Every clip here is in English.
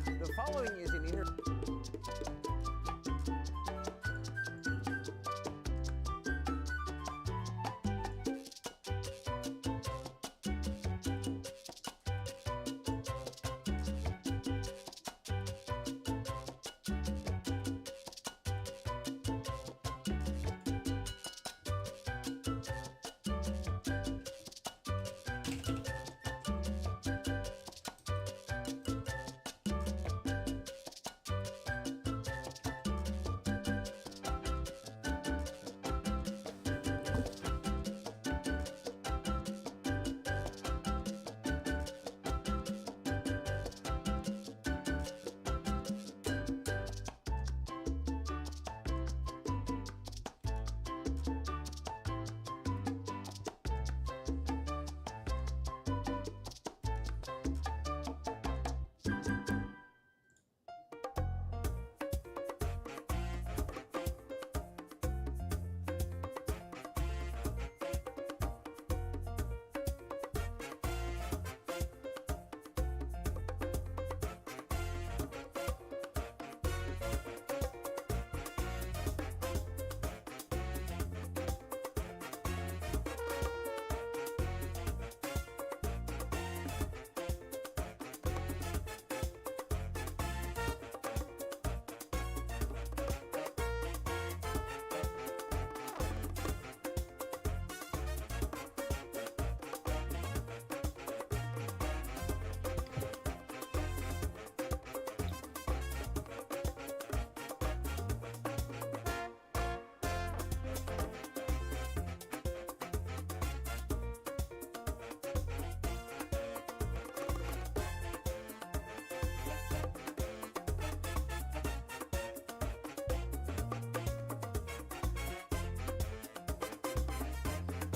The following is an interview.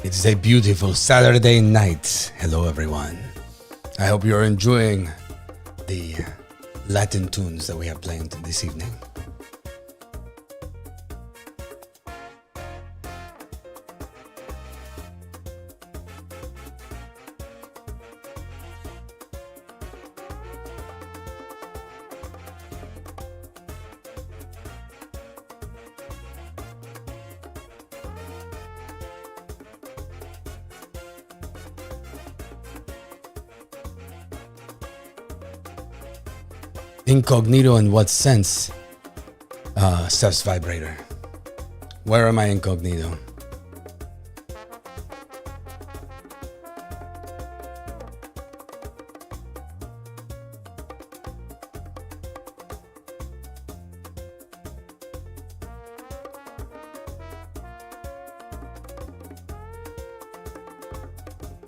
It is a beautiful Saturday night. Hello, everyone. I hope you're enjoying the Latin tunes that we have playing this evening. Incognito in what sense? Steph's vibrator. Where am I incognito?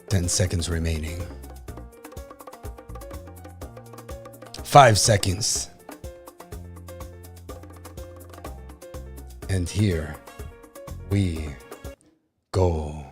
Ten seconds remaining. 5 seconds. And here we go.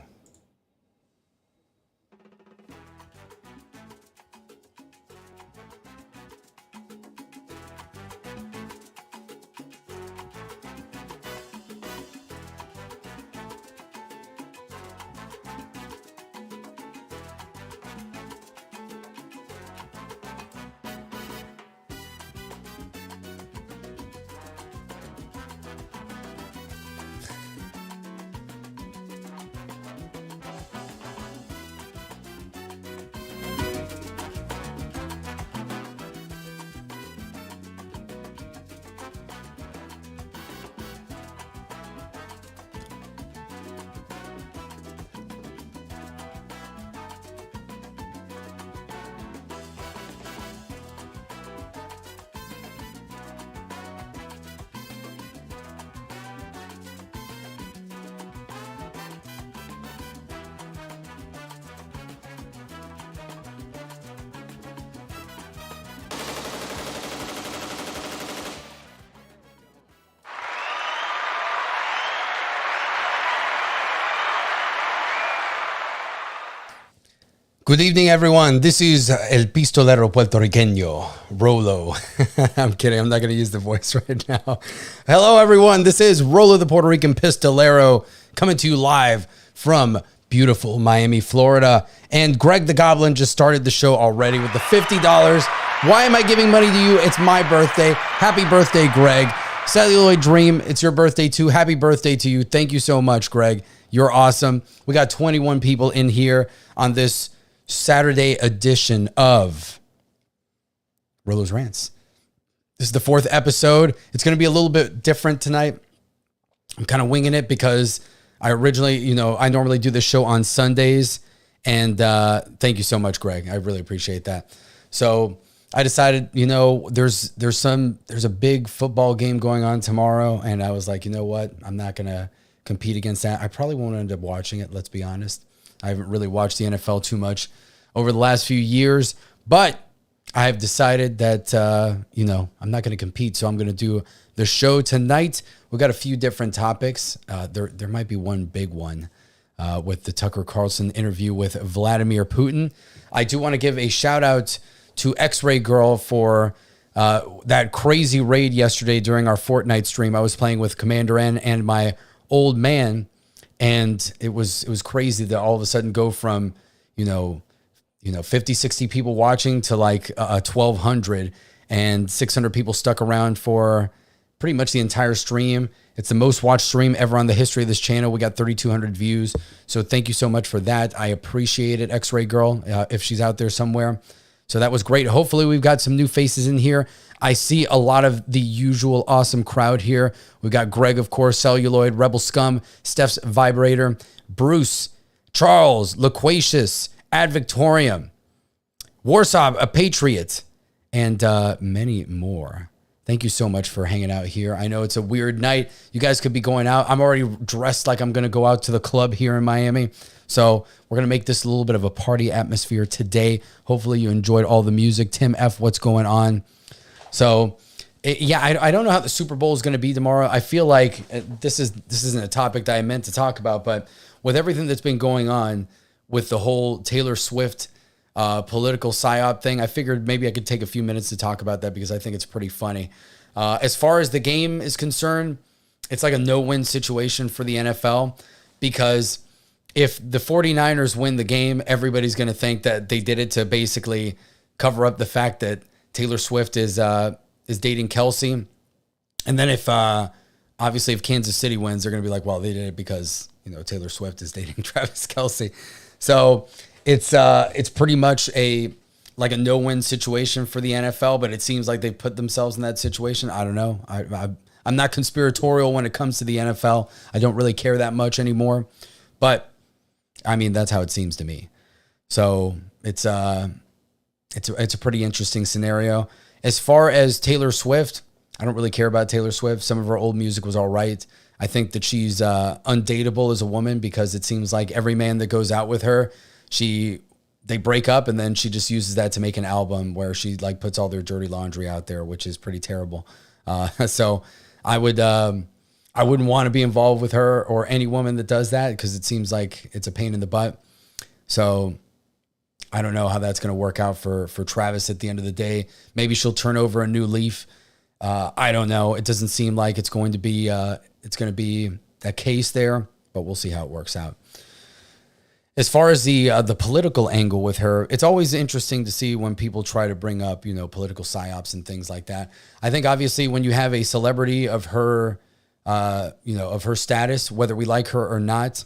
Good evening, everyone. This is El Pistolero Puertorriqueño, Rolo. I'm kidding. I'm not going to use the voice right now. Hello, everyone. This is Rolo, the Puerto Rican Pistolero, coming to you live from beautiful Miami, Florida. And Greg the Goblin just started the show already with the $50. Why am I giving money to you? It's my birthday. Happy birthday, Greg. Celluloid Dream, it's your birthday too. Happy birthday to you. Thank you so much, Greg. You're awesome. We got 21 people in here on this Saturday edition of Rolo's Rants. This is the 4th episode. It's going to be a little bit different tonight. I'm kind of winging it because I originally, I normally do this show on Sundays. And thank you so much, Greg. I really appreciate that. So I decided, there's a big football game going on tomorrow. And I was like, you know what? I'm not going to compete against that. I probably won't end up watching it. Let's be honest. I haven't really watched the NFL too much over the last few years, but I have decided that, I'm not going to compete. So I'm going to do the show tonight. We've got a few different topics. There might be one big one with the Tucker Carlson interview with Vladimir Putin. I do want to give a shout out to X-Ray Girl for that crazy raid yesterday during our Fortnite stream. I was playing with Commander N and my old man, and it was crazy to all of a sudden go from 50, 60 people watching to like 1,200 and 600 people stuck around for pretty much the entire stream. It's the most watched stream ever on the history of this channel. We got 3,200 views. So thank you so much for that. I appreciate it, X-Ray Girl, if she's out there somewhere. So that was great. Hopefully we've got some new faces in here. I see a lot of the usual awesome crowd here. We've got Greg, of course, Celluloid, Rebel Scum, Steph's Vibrator, Bruce, Charles, Loquacious, Ad Victorium, Warsaw, a Patriot, and many more. Thank you so much for hanging out here. I know it's a weird night. You guys could be going out. I'm already dressed like I'm going to go out to the club here in Miami. So we're going to make this a little bit of a party atmosphere today. Hopefully you enjoyed all the music. Tim F., what's going on? So, I don't know how the Super Bowl is going to be tomorrow. I feel like this isn't a topic that I meant to talk about, but with everything that's been going on with the whole Taylor Swift political psyop thing, I figured maybe I could take a few minutes to talk about that because I think it's pretty funny. As far as the game is concerned, it's like a no-win situation for the NFL because if the 49ers win the game, everybody's going to think that they did it to basically cover up the fact that Taylor Swift is dating Kelsey. And then if Kansas City wins, they're going to be like, well, they did it because, Taylor Swift is dating Travis Kelsey. So it's pretty much a no-win situation for the NFL, but it seems like they've put themselves in that situation. I don't know. I'm not conspiratorial when it comes to the NFL. I don't really care that much anymore, but I mean, that's how it seems to me. So it's a pretty interesting scenario. As far as Taylor Swift, I don't really care about Taylor Swift. Some of her old music was all right. I think that she's undateable as a woman because it seems like every man that goes out with her, they break up and then she just uses that to make an album where she like puts all their dirty laundry out there, which is pretty terrible. So I wouldn't want to be involved with her or any woman that does that because it seems like it's a pain in the butt. So I don't know how that's going to work out for Travis at the end of the day. Maybe she'll turn over a new leaf. I don't know. It doesn't seem like it's going to be a case there, but we'll see how it works out. As far as the political angle with her, it's always interesting to see when people try to bring up, political psyops and things like that. I think obviously when you have a celebrity of her, of her status, whether we like her or not,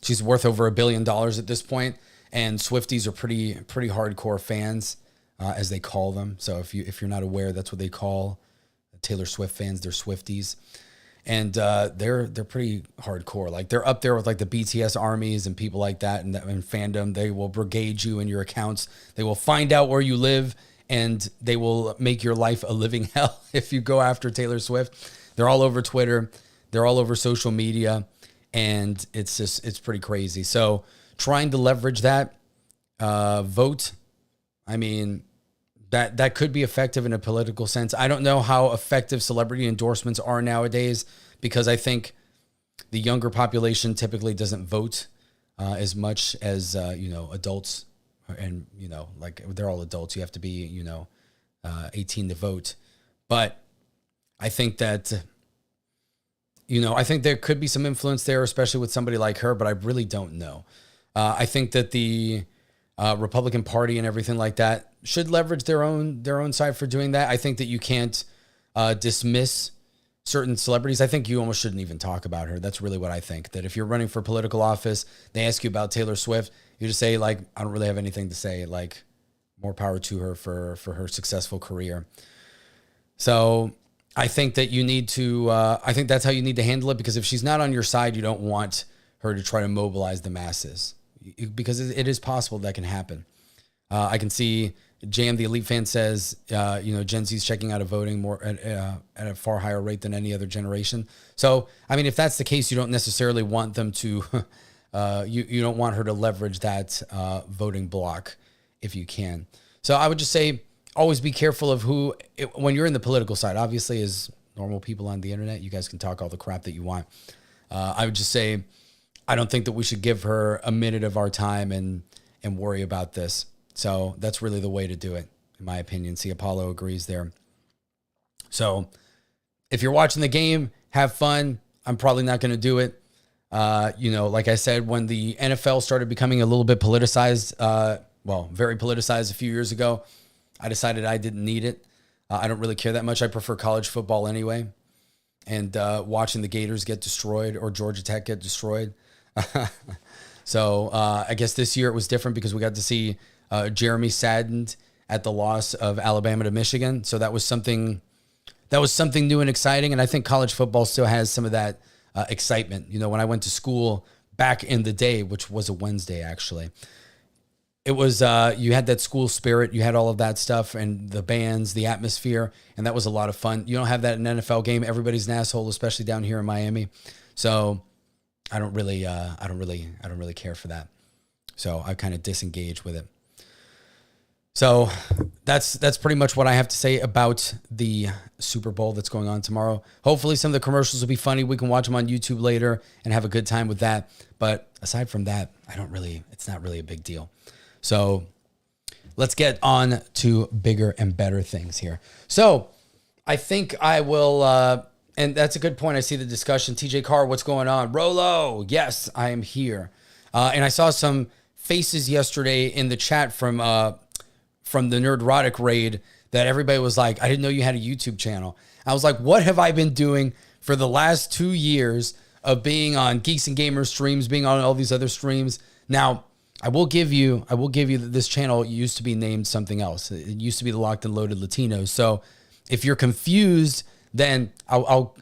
she's worth over $1 billion at this point, and Swifties are pretty hardcore fans, as they call them. So if you're not aware, that's what they call Taylor Swift fans. They're Swifties. And they're pretty hardcore. Like they're up there with like the BTS armies and people like that and fandom. They will brigade you in your accounts. They will find out where you live and they will make your life a living hell if you go after Taylor Swift. They're all over Twitter. They're all over social media. And it's pretty crazy. So trying to leverage that vote, I mean, that could be effective in a political sense. I don't know how effective celebrity endorsements are nowadays because I think the younger population typically doesn't vote. as much as, adults, and, like they're all adults. You have to be, 18 to vote. But I think that, I think there could be some influence there, especially with somebody like her, but I really don't know. I think that the Republican Party and everything like that should leverage their own side for doing that. I think that you can't dismiss certain celebrities. I think you almost shouldn't even talk about her. That's really what I think. That if you're running for political office, they ask you about Taylor Swift, you just say, like, I don't really have anything to say. Like, more power to her for her successful career. So I think that you need to, I think that's how you need to handle it, because if she's not on your side, you don't want her to try to mobilize the masses, because it is possible that can happen. I can see JM, the Elite Fan, says, Gen Z's checking out of voting more at a far higher rate than any other generation. So, I mean, if that's the case, you don't necessarily want them to, you don't want her to leverage that voting block if you can. So I would just say, always be careful of when you're in the political side. Obviously, as normal people on the internet, you guys can talk all the crap that you want. I would just say, I don't think that we should give her a minute of our time and worry about this. So that's really the way to do it, in my opinion. See, Apollo agrees there. So if you're watching the game, have fun. I'm probably not going to do it. Like I said, when the NFL started becoming a little bit politicized, very politicized a few years ago, I decided I didn't need it. I don't really care that much. I prefer college football anyway. And watching the Gators get destroyed or Georgia Tech get destroyed. So I guess this year it was different because we got to see Jeremy saddened at the loss of Alabama to Michigan. So that was something new and exciting. And I think college football still has some of that excitement. When I went to school back in the day, which was a Wednesday, actually, it was, you had that school spirit, you had all of that stuff and the bands, the atmosphere, and that was a lot of fun. You don't have that in an NFL game. Everybody's an asshole, especially down here in Miami. So I don't really care for that. So I kind of disengage with it. So that's pretty much what I have to say about the Super Bowl that's going on tomorrow. Hopefully some of the commercials will be funny. We can watch them on YouTube later and have a good time with that. But aside from that, it's not really a big deal. So let's get on to bigger and better things here. So I think I will, and that's a good point. I see the discussion. TJ Carr, what's going on? Rolo, yes, I am here. And I saw some faces yesterday in the chat from the Nerdrotic raid that everybody was like, I didn't know you had a YouTube channel. I was like, what have I been doing for the last 2 years of being on Geeks and Gamers streams, being on all these other streams? Now, I will give you that this channel used to be named something else. It used to be the Locked and Loaded Latinos. So if you're confused, then I'll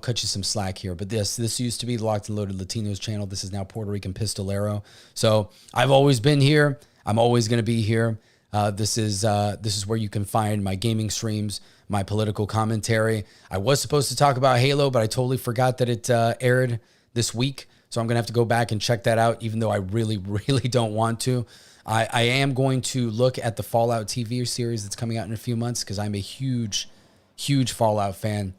cut you some slack here. But this used to be the Locked and Loaded Latinos channel. This is now Puerto Rican Pistolero. So I've always been here. I'm always going to be here. This is where you can find my gaming streams, my political commentary. I was supposed to talk about Halo, but I totally forgot that it aired this week. So I'm going to have to go back and check that out, even though I really, really don't want to. I am going to look at the Fallout TV series that's coming out in a few months because I'm a huge, huge Fallout fan.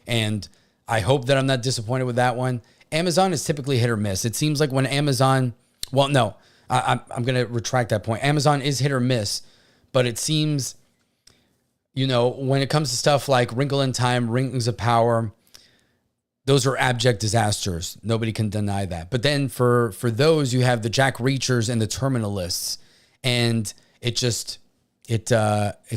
And I hope that I'm not disappointed with that one. Amazon is typically hit or miss. It seems like when Amazon, well, no, I'm going to retract that point. Amazon is hit or miss, but it seems, when it comes to stuff like Wrinkle in Time, Rings of Power, those are abject disasters. Nobody can deny that. But then for those, you have the Jack Reachers and the Terminalists. And it's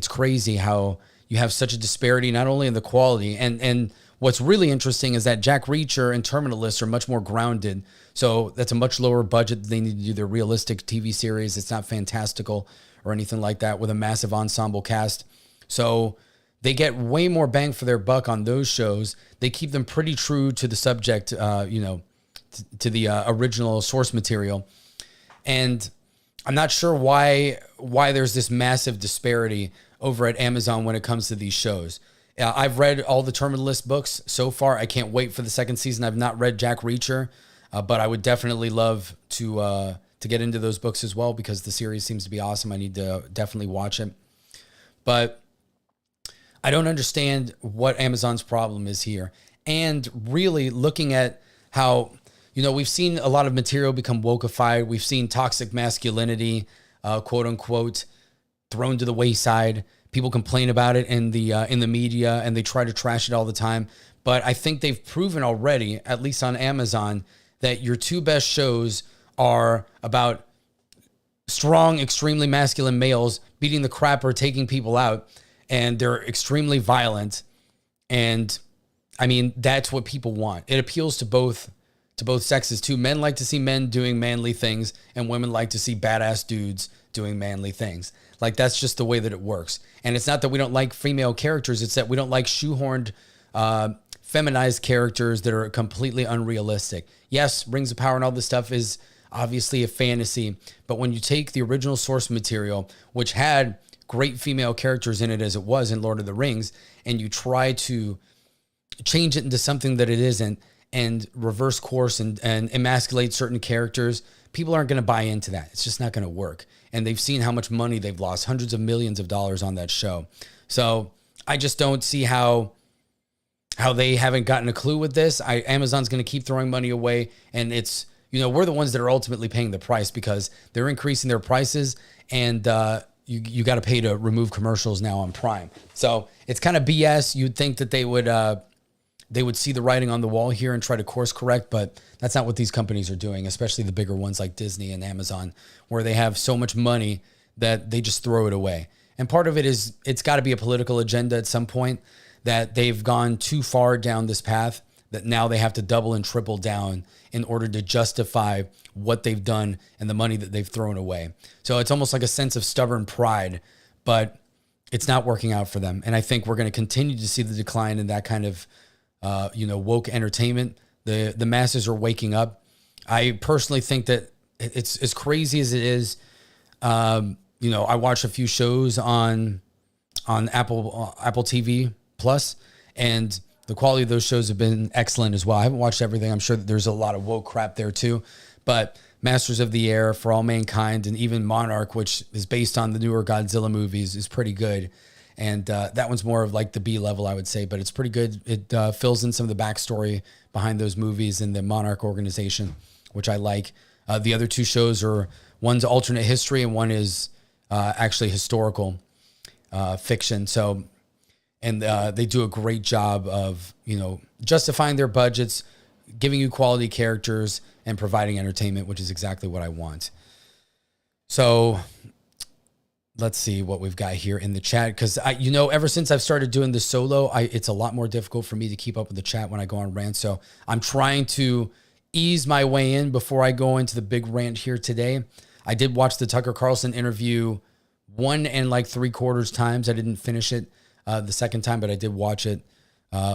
crazy how you have such a disparity, not only in the quality. And what's really interesting is that Jack Reacher and Terminalists are much more grounded. So that's a much lower budget. They need to do their realistic TV series. It's not fantastical or anything like that with a massive ensemble cast. So they get way more bang for their buck on those shows. They keep them pretty true to the subject, to the original source material. And I'm not sure why there's this massive disparity over at Amazon when it comes to these shows. I've read all the Terminalist books so far. I can't wait for the second season. I've not read Jack Reacher, but I would definitely love to get into those books as well because the series seems to be awesome. I need to definitely watch it. But I don't understand what Amazon's problem is here. And really looking at how, we've seen a lot of material become wokeified. We've seen toxic masculinity, quote unquote, thrown to the wayside. People complain about it in the media, and they try to trash it all the time. But I think they've proven already, at least on Amazon, that your two best shows are about strong, extremely masculine males beating the crap or taking people out, and they're extremely violent. And I mean, that's what people want. It appeals to both sexes too. Men like to see men doing manly things, and women like to see badass dudes doing manly things. Like, that's just the way that it works. And it's not that we don't like female characters, it's that we don't like shoehorned, feminized characters that are completely unrealistic. Yes, Rings of Power and all this stuff is obviously a fantasy, but when you take the original source material, which had great female characters in it as it was in Lord of the Rings, and you try to change it into something that it isn't, and reverse course and emasculate certain characters, people aren't going to buy into that. It's just not going to work. And they've seen how much money they've lost, hundreds of millions of dollars on that show. So I just don't see how they haven't gotten a clue with this. Amazon's going to keep throwing money away, and it's, we're the ones that are ultimately paying the price because they're increasing their prices, and you got to pay to remove commercials now on Prime. So it's kind of BS. You'd think that they would see the writing on the wall here and try to course correct, but that's not what these companies are doing, especially the bigger ones like Disney and Amazon, where they have so much money that they just throw it away. And part of it is it's got to be a political agenda at some point, that they've gone too far down this path, that now they have to double and triple down in order to justify what they've done and the money that they've thrown away. So it's almost like a sense of stubborn pride, but it's not working out for them. And I think we're going to continue to see the decline in that kind of woke entertainment. The masses are waking up. I personally think that it's as crazy as it is. I watch a few shows on Apple TV Plus, and the quality of those shows have been excellent as well. I haven't watched everything. I'm sure that there's a lot of woke crap there too, but Masters of the Air, For All Mankind, and even Monarch, which is based on the newer Godzilla movies, is pretty good. And that one's more of like the B level, I would say, but it's pretty good. It fills in some of the backstory behind those movies and the Monarch organization, which I like. The other two shows are, one's alternate history and one is actually historical fiction. So, and they do a great job of, justifying their budgets, giving you quality characters, and providing entertainment, which is exactly what I want. So let's see what we've got here in the chat. Because, ever since I've started doing this solo, it's a lot more difficult for me to keep up with the chat when I go on rants. So I'm trying to ease my way in before I go into the big rant here today. I did watch the Tucker Carlson interview 1 3/4 times. I didn't finish it the second time, but I did watch it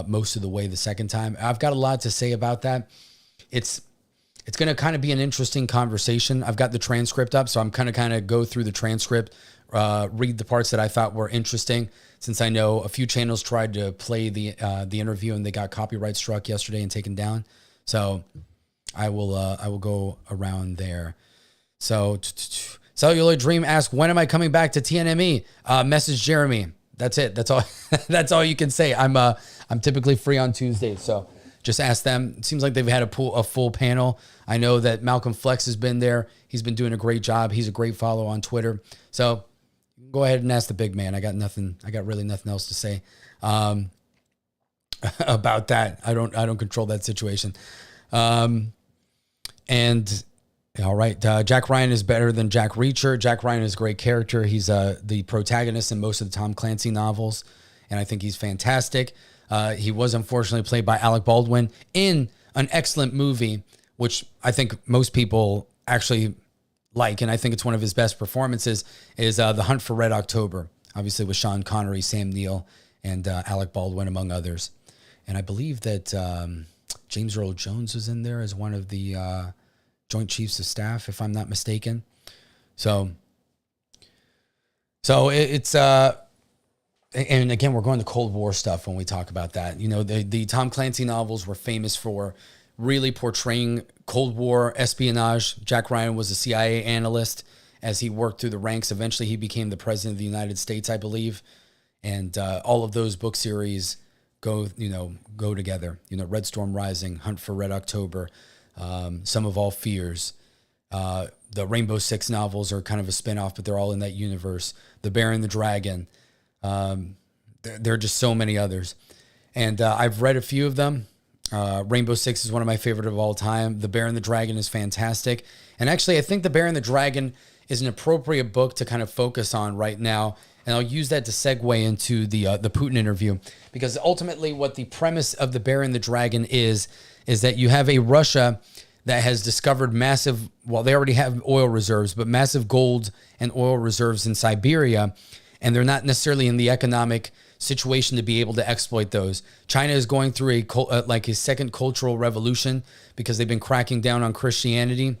most of the way the second time. I've got a lot to say about that. It's going to kind of be an interesting conversation. I've got the transcript up, so I'm kind of go through the transcript, read the parts that I thought were interesting, since I know a few channels tried to play the interview and they got copyright struck yesterday and taken down. So I will go around there. So Cellular Dream asks, when am I coming back to TNME? Message Jeremy. That's it. That's all. That's all you can say. I'm typically free on Tuesdays, so just ask them. It seems like they've had a full panel. I know that Malcolm Flex has been there. He's been doing a great job. He's a great follow on Twitter. So go ahead and ask the big man. I got really nothing else to say about that. I don't control that situation. And all right, Jack Ryan is better than Jack Reacher. Jack Ryan is a great character. He's the protagonist in most of the Tom Clancy novels, and I think he's fantastic. He was unfortunately played by Alec Baldwin in an excellent movie, which I think most people actually like, and I think it's one of his best performances, is The Hunt for Red October, obviously with Sean Connery, Sam Neill, and Alec Baldwin, among others. And I believe that James Earl Jones was in there as one of the Joint Chiefs of Staff, if I'm not mistaken. So it's and again, we're going to Cold War stuff when we talk about that. The Tom Clancy novels were famous for really portraying Cold War espionage. Jack Ryan was a CIA analyst as he worked through the ranks. Eventually, he became the president of the United States, I believe. And all of those book series go together. Red Storm Rising, Hunt for Red October, Some of All Fears. The Rainbow Six novels are kind of a spinoff, but they're all in that universe. The Bear and the Dragon. There are just so many others. And I've read a few of them. Rainbow Six is one of my favorite of all time. The Bear and the Dragon is fantastic. And actually, I think The Bear and the Dragon is an appropriate book to kind of focus on right now. And I'll use that to segue into the Putin interview. Because ultimately what the premise of The Bear and the Dragon is that you have a Russia that has discovered massive, well, they already have oil reserves, but massive gold and oil reserves in Siberia. And they're not necessarily in the economic situation to be able to exploit those. China is going through a second cultural revolution because they've been cracking down on Christianity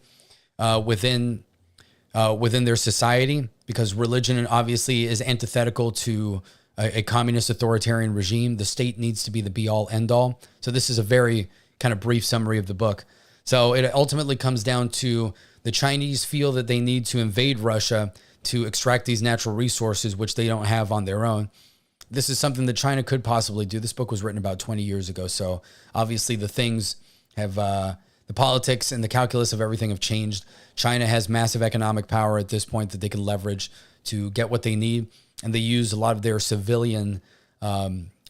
within their society, because religion obviously is antithetical to a communist authoritarian regime. The state needs to be the be all end all. So this is a very kind of brief summary of the book. So it ultimately comes down to the Chinese feel that they need to invade Russia to extract these natural resources, which they don't have on their own. This is something that China could possibly do. This book was written about 20 years ago. So obviously the things have, the politics and the calculus of everything have changed. China has massive economic power at this point that they can leverage to get what they need. And they use a lot of their civilian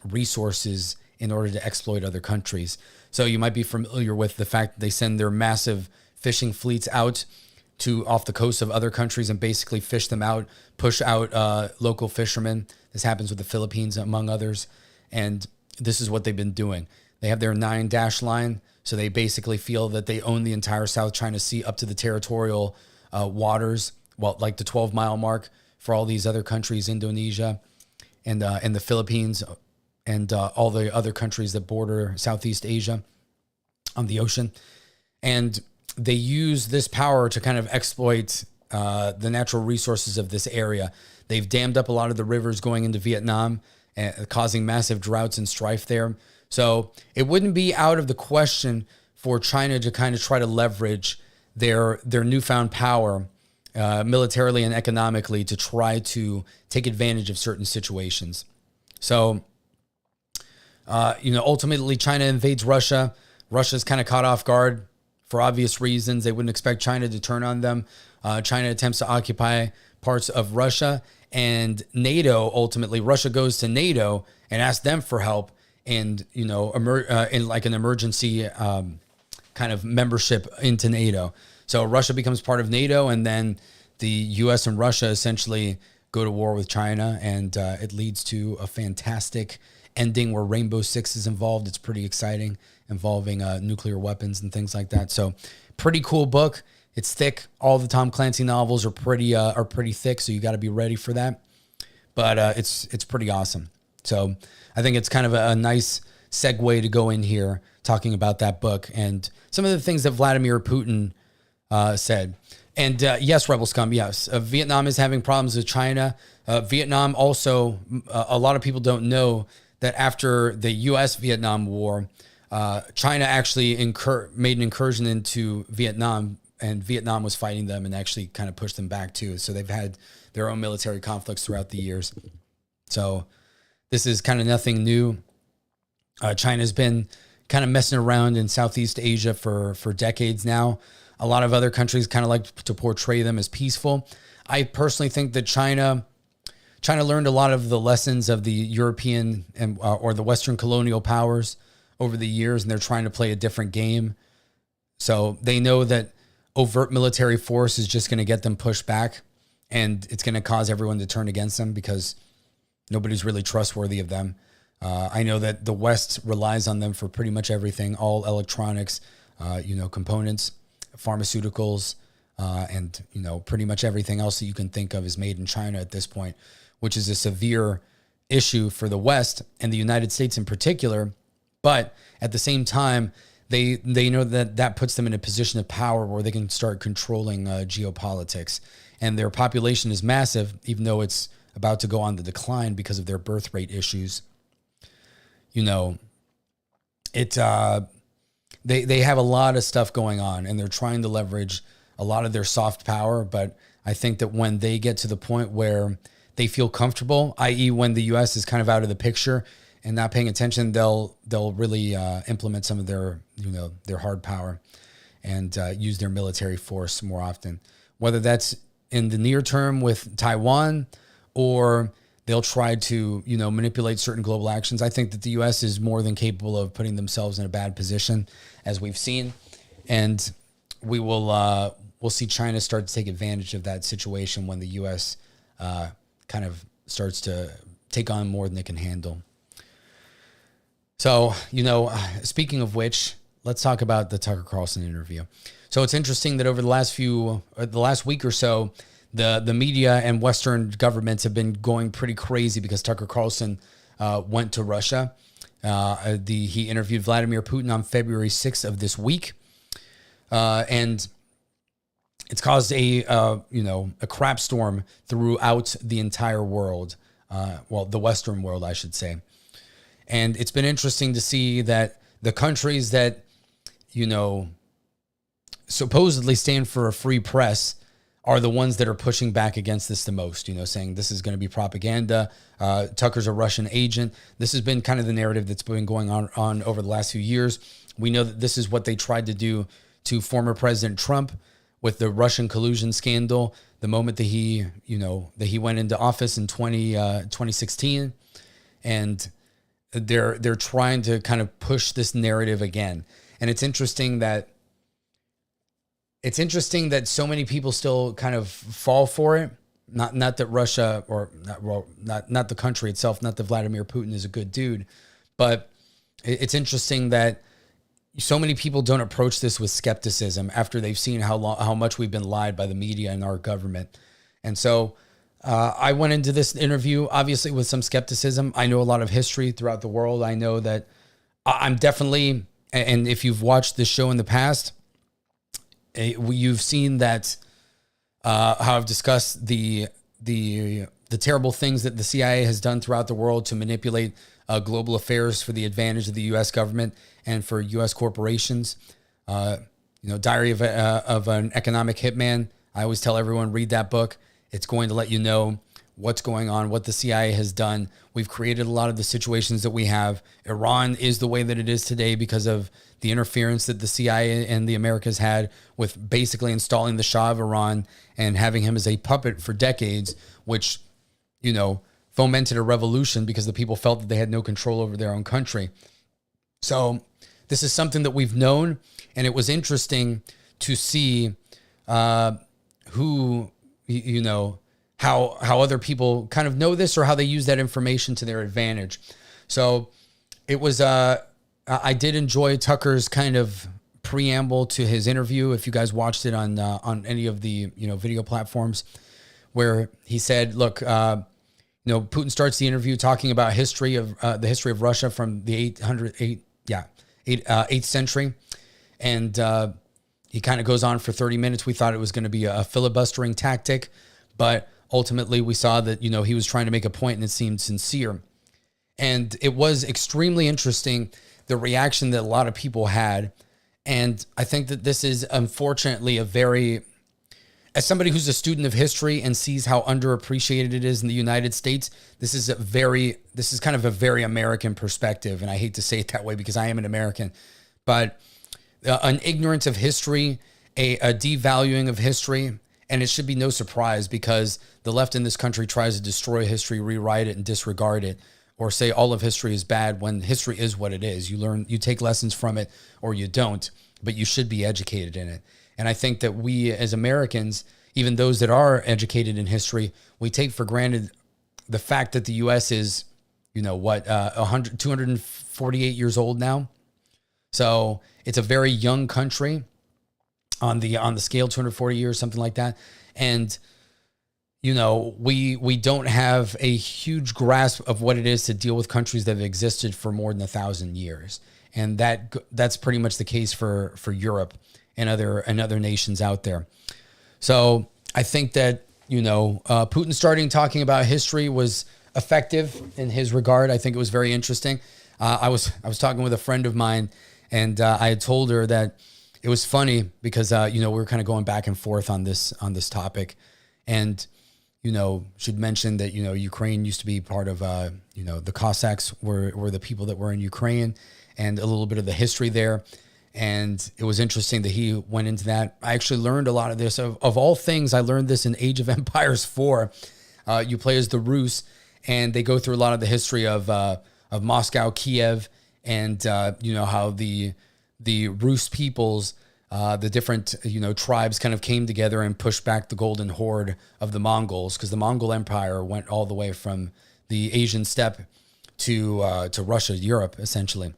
resources in order to exploit other countries. So you might be familiar with the fact that they send their massive fishing fleets out to off the coast of other countries and basically fish them out, push out local fishermen. This happens with the Philippines, among others. And this is what they've been doing. They have their 9-dash line. So they basically feel that they own the entire South China Sea up to the territorial waters, well, like the 12-mile mark for all these other countries, Indonesia and the Philippines, and all the other countries that border Southeast Asia on the ocean. And they use this power to kind of exploit the natural resources of this area. They've dammed up a lot of the rivers going into Vietnam, causing massive droughts and strife there. So it wouldn't be out of the question for China to kind of try to leverage their newfound power militarily and economically to try to take advantage of certain situations. So ultimately China invades Russia. Russia's kind of caught off guard for obvious reasons. They wouldn't expect China to turn on them. China attempts to occupy parts of Russia, and NATO, ultimately, Russia goes to NATO and asks them for help and, in like an emergency kind of membership into NATO. So Russia becomes part of NATO, and then the U.S. and Russia essentially go to war with China, and it leads to a fantastic ending where Rainbow Six is involved. It's pretty exciting, involving nuclear weapons and things like that. So pretty cool book. It's thick. All the Tom Clancy novels are pretty thick, so you got to be ready for that. But it's pretty awesome. So I think it's kind of a nice segue to go in here talking about that book and some of the things that Vladimir Putin said. And yes, Rebel Scum, yes. Vietnam is having problems with China. Vietnam also, a lot of people don't know that after the U.S.-Vietnam War, China actually made an incursion into Vietnam, and Vietnam was fighting them and actually kind of pushed them back too. So they've had their own military conflicts throughout the years. So this is kind of nothing new. China's been kind of messing around in Southeast Asia for decades now. A lot of other countries kind of like to portray them as peaceful. I personally think that China learned a lot of the lessons of the European and or the Western colonial powers over the years, and they're trying to play a different game. So they know that overt military force is just going to get them pushed back, and it's going to cause everyone to turn against them because nobody's really trustworthy of them. I know that the West relies on them for pretty much everything, all electronics, components, pharmaceuticals, and pretty much everything else that you can think of is made in China at this point, which is a severe issue for the West and the United States in particular. But at the same time, they know that puts them in a position of power where they can start controlling geopolitics. And their population is massive, even though it's about to go on the decline because of their birth rate issues. They have a lot of stuff going on, and they're trying to leverage a lot of their soft power. But I think that when they get to the point where they feel comfortable, i.e. when the U.S. is kind of out of the picture and not paying attention, they'll really implement some of their hard power. and use their military force more often, whether that's in the near term with Taiwan, or they'll try to, manipulate certain global actions. I think that the U.S. is more than capable of putting themselves in a bad position, as we've seen, and we'll see China start to take advantage of that situation when the U.S. Kind of starts to take on more than it can handle. So, speaking of which, let's talk about the Tucker Carlson interview. So it's interesting that over the last week or so, the media and Western governments have been going pretty crazy because Tucker Carlson went to Russia. He interviewed Vladimir Putin on February 6th of this week, and it's caused a crap storm throughout the entire world. The Western world, I should say. And it's been interesting to see that the countries that, supposedly stand for a free press are the ones that are pushing back against this the most, saying this is going to be propaganda. Tucker's a Russian agent. This has been kind of the narrative that's been going on over the last few years. We know that this is what they tried to do to former President Trump with the Russian collusion scandal, the moment that he went into office in 2016. And they're trying to kind of push this narrative again. And it's interesting that so many people still kind of fall for it. Not that Russia not the country itself, not that Vladimir Putin is a good dude, but it's interesting that so many people don't approach this with skepticism after they've seen how much we've been lied by the media and our government. And so I went into this interview, obviously, with some skepticism. I know a lot of history throughout the world. I know that I'm definitely, and if you've watched this show in the past, you've seen that how I've discussed the terrible things that the CIA has done throughout the world to manipulate global affairs for the advantage of the U.S. government and for U.S. corporations. Diary of an Economic Hitman. I always tell everyone, read that book. It's going to let you know what's going on, what the CIA has done. We've created a lot of the situations that we have. Iran is the way that it is today because of the interference that the CIA and the Americas had with basically installing the Shah of Iran and having him as a puppet for decades, which, fomented a revolution because the people felt that they had no control over their own country. So this is something that we've known, and it was interesting to see how other people kind of know this or how they use that information to their advantage. So it was, I did enjoy Tucker's kind of preamble to his interview. If you guys watched it on any of the, video platforms, where he said, look, Putin starts the interview talking about the history of Russia from the 8th century. And, he kind of goes on for 30 minutes. We thought it was going to be a filibustering tactic, but ultimately we saw that, he was trying to make a point and it seemed sincere. And it was extremely interesting, the reaction that a lot of people had. And I think that this is unfortunately as somebody who's a student of history and sees how underappreciated it is in the United States, this is kind of a very American perspective. And I hate to say it that way because I am an American, but an ignorance of history, a devaluing of history. And it should be no surprise because the left in this country tries to destroy history, rewrite it, and disregard it, or say all of history is bad when history is what it is. You take lessons from it or you don't, but you should be educated in it. And I think that we as Americans, even those that are educated in history, we take for granted the fact that the U.S. is, 248 years old now. So it's a very young country on the scale, 240 years, something like that. And, we don't have a huge grasp of what it is to deal with countries that have existed for more than 1,000 years. And that's pretty much the case for Europe and other nations out there. So I think that, Putin starting talking about history was effective in his regard. I think it was very interesting. I was talking with a friend of mine, and I had told her that it was funny because, we were kind of going back and forth on this topic. And, she'd mentioned that, Ukraine used to be part of, the Cossacks were the people that were in Ukraine, and a little bit of the history there. And it was interesting that he went into that. I actually learned a lot of this. Of all things, I learned this in Age of Empires 4. You play as the Rus, and they go through a lot of the history of Moscow, Kiev, and how the Rus peoples, the different tribes kind of came together and pushed back the Golden Horde of the Mongols, because the Mongol Empire went all the way from the Asian steppe to Russia, Europe, essentially.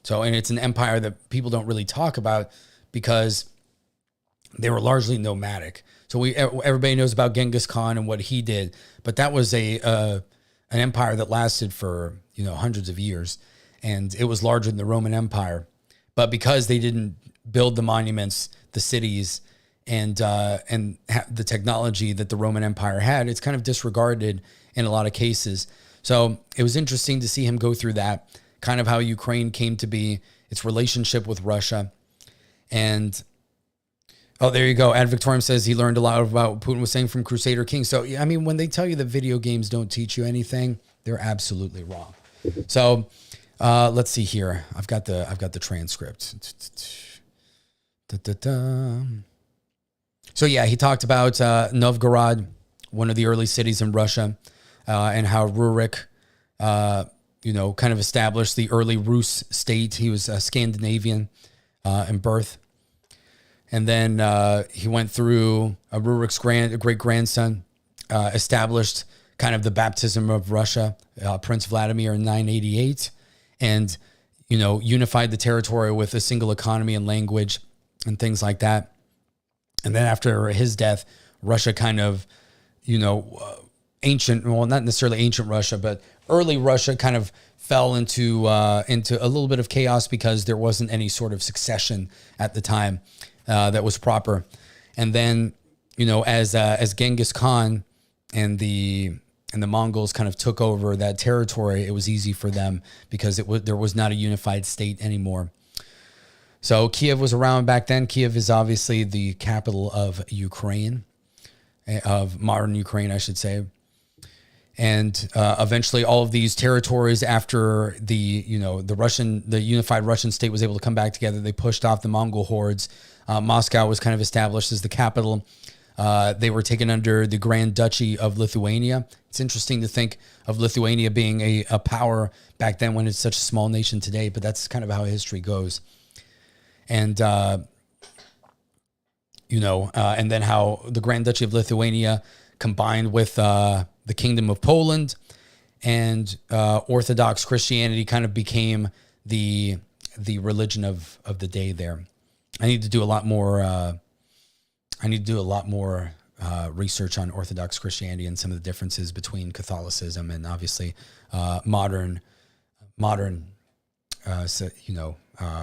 So, and it's an empire that people don't really talk about because they were largely nomadic. So everybody knows about Genghis Khan and what he did, but that was an empire that lasted for hundreds of years, and it was larger than the Roman Empire. But because they didn't build the monuments, the cities, and the technology that the Roman Empire had, it's kind of disregarded in a lot of cases. So it was interesting to see him go through that, kind of how Ukraine came to be, its relationship with Russia. And, oh, there you go. Ad Victorium says he learned a lot about what Putin was saying from Crusader Kings. So, I mean, when they tell you that video games don't teach you anything, they're absolutely wrong. So let's see here. I've got the transcript. So, yeah, he talked about Novgorod, one of the early cities in Russia, and how Rurik, kind of established the early Rus state. He was Scandinavian in birth. And then he went through Rurik's great-grandson, established kind of the baptism of Russia, Prince Vladimir in 988, and, unified the territory with a single economy and language and things like that. And then after his death, Russia kind of, ancient, well, not necessarily ancient Russia, but early Russia kind of fell into a little bit of chaos because there wasn't any sort of succession at the time that was proper. And then, as Genghis Khan and the Mongols kind of took over that territory, it was easy for them because there was not a unified state anymore. So Kiev was around back then. Kiev is obviously the capital of Ukraine, of modern Ukraine, I should say. And eventually all of these territories, after the unified Russian state was able to come back together, they pushed off the Mongol hordes. Moscow was kind of established as the capital. They were taken under the Grand Duchy of Lithuania. It's interesting to think of Lithuania being a power back then when it's such a small nation today, but that's kind of how history goes. And, and then how the Grand Duchy of Lithuania combined with the Kingdom of Poland and Orthodox Christianity kind of became the religion of the day there. I need to do a lot more research on Orthodox Christianity and some of the differences between Catholicism and obviously modern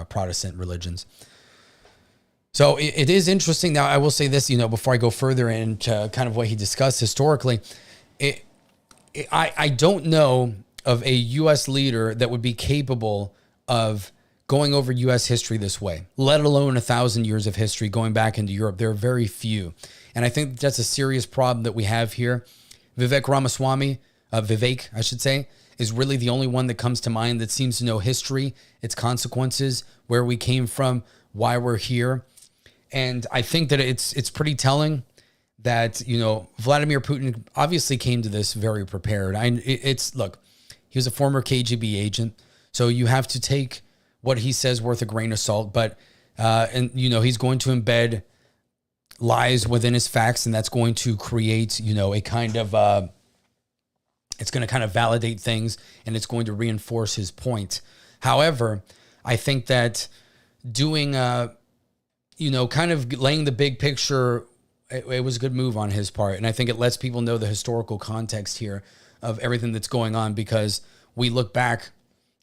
Protestant religions. So it is interesting. Now, I will say this, before I go further into kind of what he discussed historically, I don't know of a U.S. leader that would be capable of going over U.S. history this way, let alone 1,000 years of history going back into Europe. There are very few. And I think that's a serious problem that we have here. Vivek Ramaswamy, is really the only one that comes to mind that seems to know history, its consequences, where we came from, why we're here. And I think that it's pretty telling that, Vladimir Putin obviously came to this very prepared. Look, he was a former KGB agent, so you have to take what he says worth a grain of salt, but, he's going to embed lies within his facts, and that's going to create, a kind of, it's going to kind of validate things, and it's going to reinforce his point. However, I think that doing, kind of laying the big picture, it was a good move on his part. And I think it lets people know the historical context here of everything that's going on, because we look back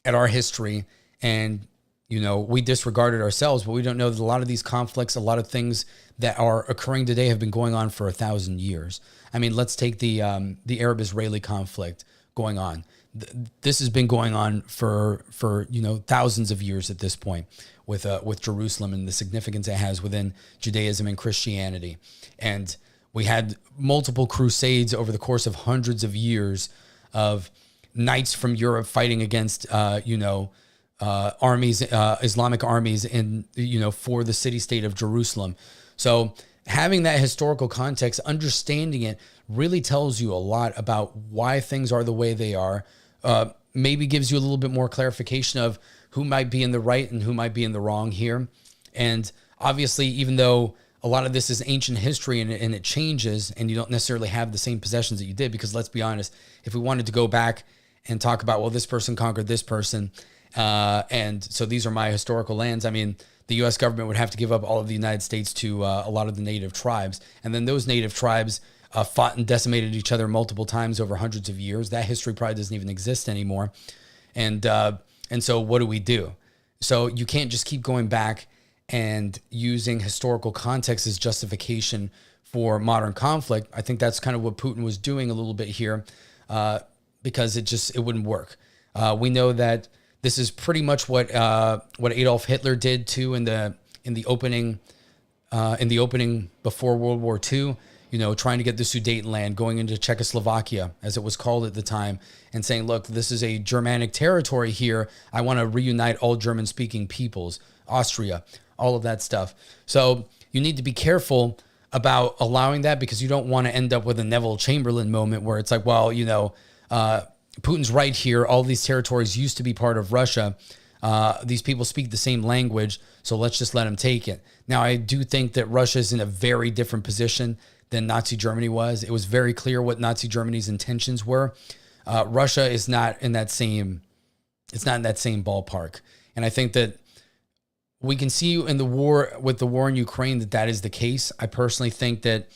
at our history and, we disregarded ourselves, but we don't know that a lot of these conflicts, a lot of things that are occurring today have been going on for 1,000 years. I mean, let's take the Arab-Israeli conflict going on. This has been going on for thousands of years at this point with Jerusalem and the significance it has within Judaism and Christianity. And we had multiple crusades over the course of hundreds of years of knights from Europe fighting against, armies, Islamic armies in, for the city state of Jerusalem. So having that historical context, understanding it really tells you a lot about why things are the way they are. Maybe gives you a little bit more clarification of who might be in the right and who might be in the wrong here. And obviously, even though a lot of this is ancient history and it changes and you don't necessarily have the same possessions that you did, because let's be honest, if we wanted to go back and talk about, well, this person conquered this person, and so these are my historical lands. I mean, the U.S. government would have to give up all of the United States to a lot of the native tribes. And then those native tribes fought and decimated each other multiple times over hundreds of years. That history probably doesn't even exist anymore. And so what do? So you can't just keep going back and using historical context as justification for modern conflict. I think that's kind of what Putin was doing a little bit here, because it wouldn't work. We know that this is pretty much what Adolf Hitler did too in the opening before World War II. Trying to get the Sudetenland, going into Czechoslovakia, as it was called at the time, and saying, look, this is a Germanic territory here. I want to reunite all German-speaking peoples, Austria, all of that stuff. So you need to be careful about allowing that, because you don't want to end up with a Neville Chamberlain moment where it's like, well, Putin's right here. All these territories used to be part of Russia. These people speak the same language, so let's just let them take it. Now, I do think that Russia is in a very different position than Nazi Germany was. It was very clear what Nazi Germany's intentions were. Russia is not in that same, it's not in that same ballpark. And I think that we can see in the war, with the war in Ukraine, that is the case. I personally think that,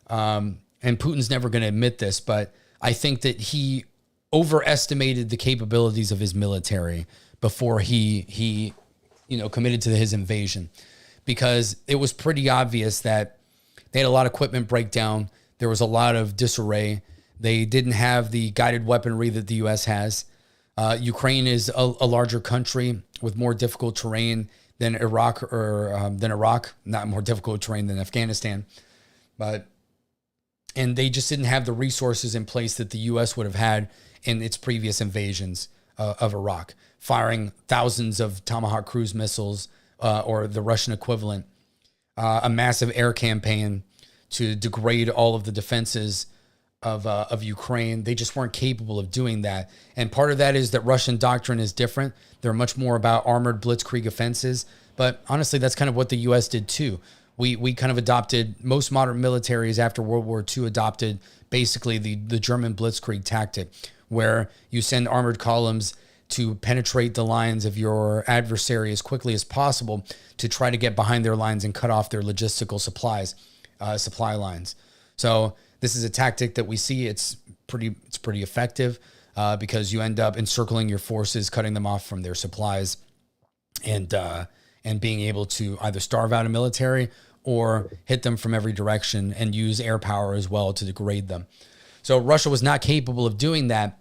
and Putin's never going to admit this, but I think that he overestimated the capabilities of his military before he committed to his invasion, because it was pretty obvious that they had a lot of equipment breakdown. There was a lot of disarray. They didn't have the guided weaponry that the U.S. has. Ukraine is a larger country with more difficult terrain than Iraq, not more difficult terrain than Afghanistan. And they just didn't have the resources in place that the U.S. would have had in its previous invasions of Iraq, firing thousands of Tomahawk cruise missiles, or the Russian equivalent, a massive air campaign to degrade all of the defenses of Ukraine. They just weren't capable of doing that. And part of that is that Russian doctrine is different. They're much more about armored blitzkrieg offenses. But honestly, that's kind of what the U.S. did too. We kind of adopted, most modern militaries after World War II adopted basically the German blitzkrieg tactic, where you send armored columns to penetrate the lines of your adversary as quickly as possible to try to get behind their lines and cut off their logistical supply lines. So this is a tactic that we see. It's pretty effective, because you end up encircling your forces, cutting them off from their supplies, and being able to either starve out a military or hit them from every direction and use air power as well to degrade them. So Russia was not capable of doing that,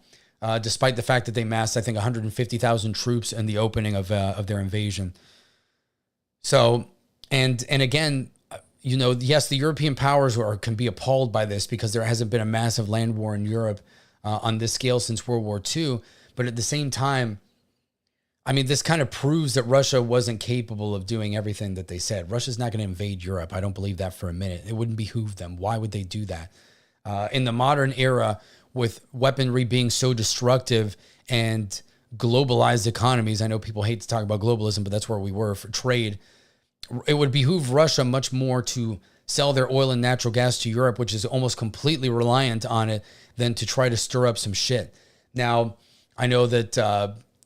despite the fact that they massed, I think, 150,000 troops in the opening of their invasion. So, and again, yes, the European powers can be appalled by this, because there hasn't been a massive land war in Europe on this scale since World War II. But at the same time, I mean, this kind of proves that Russia wasn't capable of doing everything that they said. Russia's not going to invade Europe. I don't believe that for a minute. It wouldn't behoove them. Why would they do that? In the modern era, with weaponry being so destructive and globalized economies, I know people hate to talk about globalism, but that's where we were for trade. It would behoove Russia much more to sell their oil and natural gas to Europe, which is almost completely reliant on it, than to try to stir up some shit. Now, I know that,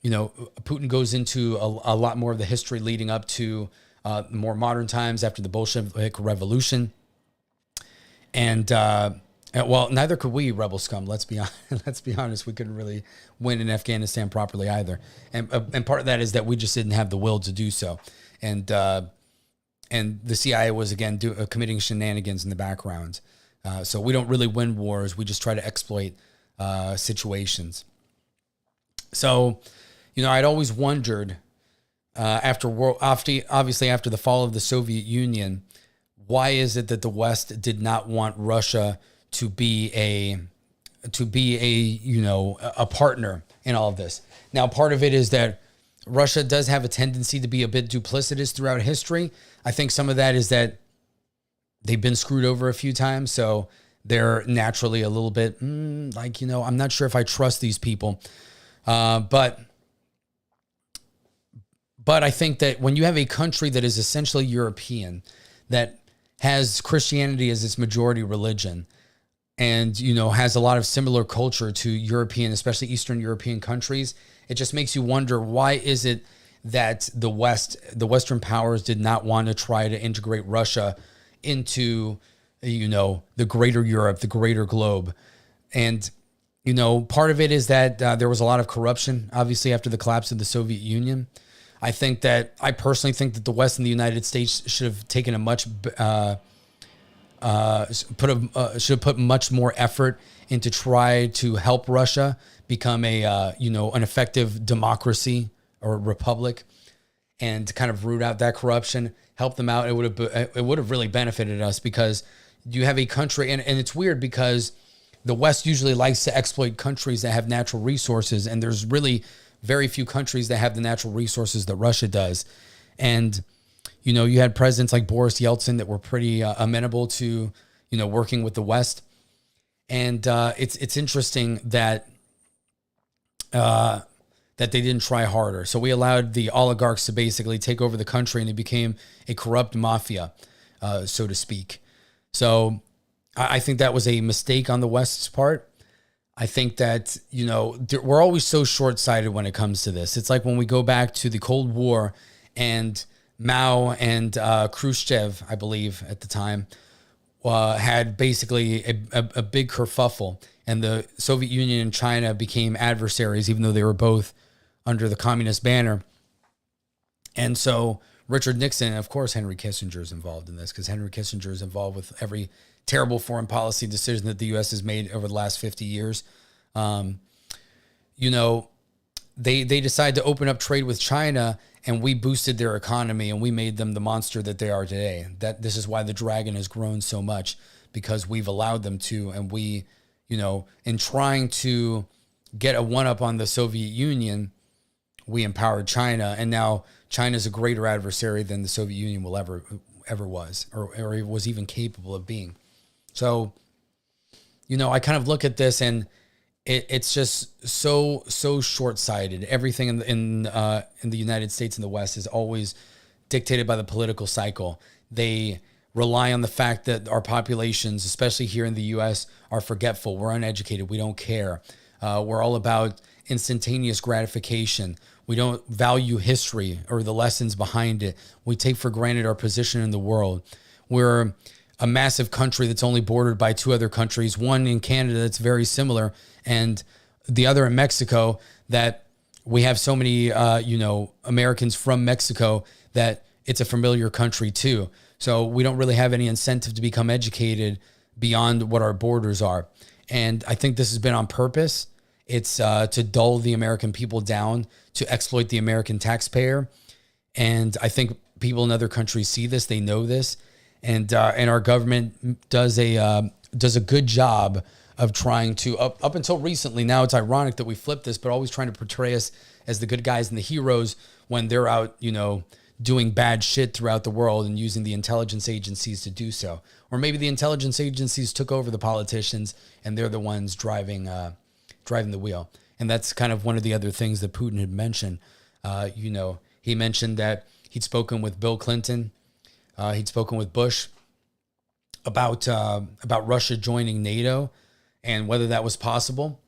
Putin goes into a lot more of the history leading up to more modern times after the Bolshevik Revolution. And, well, neither could we, rebel scum. Let's be honest. We couldn't really win in Afghanistan properly either. And part of that is that we just didn't have the will to do so. And the CIA was, again, committing shenanigans in the background. So we don't really win wars. We just try to exploit situations. So, I'd always wondered, obviously after the fall of the Soviet Union, why is it that the West did not want Russia to be a partner in all of this? Now, part of it is that Russia does have a tendency to be a bit duplicitous throughout history. I think some of that is that they've been screwed over a few times, so they're naturally a little bit like, I'm not sure if I trust these people. But I think that when you have a country that is essentially European, that has Christianity as its majority religion, and, has a lot of similar culture to European, especially Eastern European countries, it just makes you wonder, why is it that the Western powers did not want to try to integrate Russia into, the greater Europe, the greater globe? And, part of it is that there was a lot of corruption, obviously, after the collapse of the Soviet Union. I personally think that the West and the United States should have taken should have put much more effort into try to help Russia become an effective democracy or republic, and kind of root out that corruption, help them out. It would have really benefited us, because you have a country, and it's weird because the West usually likes to exploit countries that have natural resources, and there's really very few countries that have the natural resources that Russia does. And you had presidents like Boris Yeltsin that were pretty amenable to working with the West. And it's interesting that they didn't try harder. So we allowed the oligarchs to basically take over the country, and it became a corrupt mafia, so to speak. So I think that was a mistake on the West's part. I think that, we're always so short-sighted when it comes to this. It's like when we go back to the Cold War, and Mao and Khrushchev, I believe at the time, had basically a big kerfuffle, and the Soviet Union and China became adversaries, even though they were both under the communist banner. And so Richard Nixon, and of course Henry Kissinger is involved in this, because Henry Kissinger is involved with every terrible foreign policy decision that the U.S. has made over the last 50 years. They decided to open up trade with China, and we boosted their economy, and we made them the monster that they are today. This is why the dragon has grown so much, because we've allowed them to, and we, in trying to get a one-up on the Soviet Union, we empowered China, and now China's a greater adversary than the Soviet Union will ever was, or was even capable of being. So, I kind of look at this, and it's just so short-sighted. Everything in the United States and the West is always dictated by the political cycle. They rely on the fact that our populations, especially here in the U.S., are forgetful. We're uneducated. We don't care. We're all about instantaneous gratification. We don't value history or the lessons behind it. We take for granted our position in the world. We're a massive country that's only bordered by two other countries, one in Canada that's very similar, and the other in Mexico, that we have so many, Americans from Mexico that it's a familiar country too. So we don't really have any incentive to become educated beyond what our borders are. And I think this has been on purpose. It's to dull the American people down, to exploit the American taxpayer. And I think people in other countries see this, they know this. And our government does a good job of trying to, up until recently, now it's ironic that we flipped this, but always trying to portray us as the good guys and the heroes when they're out, doing bad shit throughout the world and using the intelligence agencies to do so. Or maybe the intelligence agencies took over the politicians and they're the ones driving the wheel. And that's kind of one of the other things that Putin had mentioned. He mentioned that he'd spoken with Bill Clinton. He'd spoken with Bush about Russia joining NATO and whether that was possible.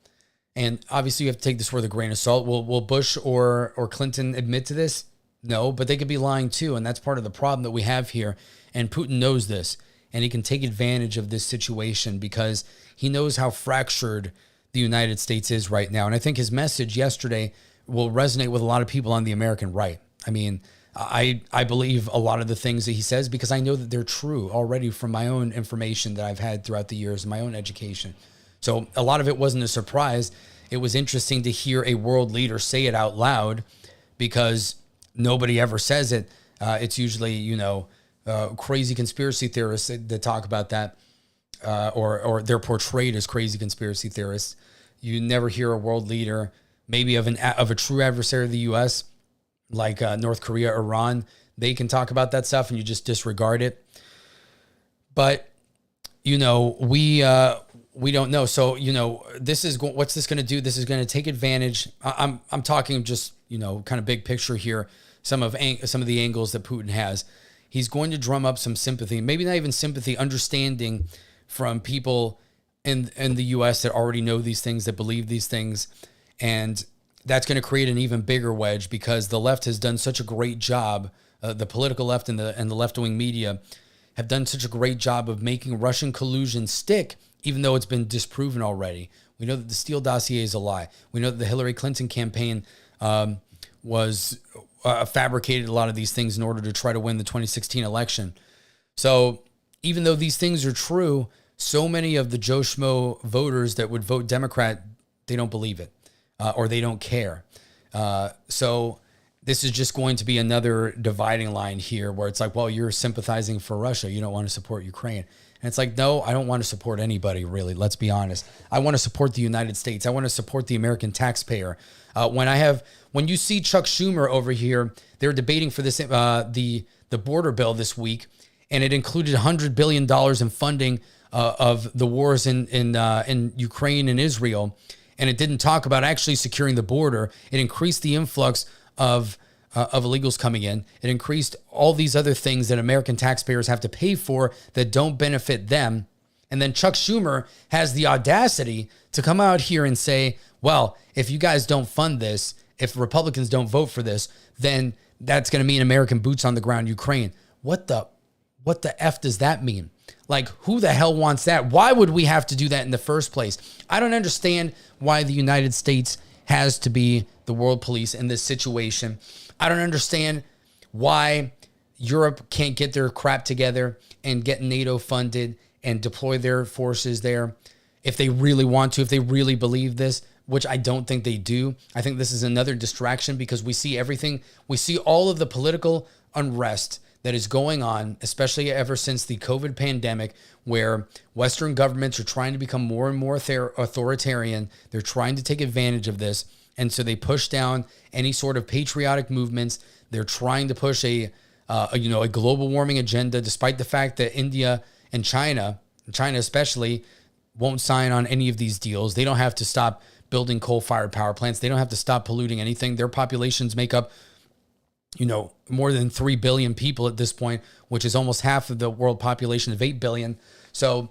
And obviously you have to take this with a grain of salt. Will Bush or Clinton admit to this? No, but they could be lying too. And that's part of the problem that we have here. And Putin knows this, and he can take advantage of this situation because he knows how fractured the United States is right now. And I think his message yesterday will resonate with a lot of people on the American right. I mean, I believe a lot of the things that he says because I know that they're true already from my own information that I've had throughout the years, my own education. So a lot of it wasn't a surprise. It was interesting to hear a world leader say it out loud because nobody ever says it. It's usually, crazy conspiracy theorists that talk about that, or they're portrayed as crazy conspiracy theorists. You never hear a world leader, maybe of a true adversary of the U.S., like North Korea, Iran, they can talk about that stuff and you just disregard it. But, we don't know. So, what's this going to do? This is going to take advantage. I'm talking just, kind of big picture here. Some of the angles that Putin has. He's going to drum up some sympathy, maybe not even sympathy, understanding from people in the U.S. that already know these things, that believe these things. And that's going to create an even bigger wedge because the left has done such a great job. The political left and the left-wing media have done such a great job of making Russian collusion stick, even though it's been disproven already. We know that the Steele dossier is a lie. We know that the Hillary Clinton campaign was fabricated a lot of these things in order to try to win the 2016 election. So even though these things are true, so many of the Joe Schmo voters that would vote Democrat, they don't believe it or they don't care. So this is just going to be another dividing line here where it's like, well, you're sympathizing for Russia. You don't want to support Ukraine. And it's like, no, I don't want to support anybody, really. Let's be honest. I want to support the United States. I want to support the American taxpayer. When you see Chuck Schumer over here, they're debating for this the border bill this week, and it included $100 billion in funding of the wars in Ukraine and Israel, and it didn't talk about actually securing the border. It increased the influx of illegals coming in. It increased all these other things that American taxpayers have to pay for that don't benefit them. And then Chuck Schumer has the audacity to come out here and say, well, if you guys don't fund this, if Republicans don't vote for this, then that's going to mean American boots on the ground Ukraine. What the F does that mean? Like, who the hell wants that? Why would we have to do that in the first place? I don't understand why the United States has to be the world police in this situation. I don't understand why Europe can't get their crap together and get NATO funded and deploy their forces there if they really want to, if they really believe this, which I don't think they do. I think this is another distraction because we see everything. We see all of the political unrest that is going on, especially ever since the COVID pandemic, where Western governments are trying to become more and more authoritarian. They're trying to take advantage of this. And so they push down any sort of patriotic movements. They're trying to push a global warming agenda, despite the fact that India and China especially, won't sign on any of these deals. They don't have to stop building coal-fired power plants. They don't have to stop polluting anything. Their populations make up, more than 3 billion people at this point, which is almost half of the world population of 8 billion. So,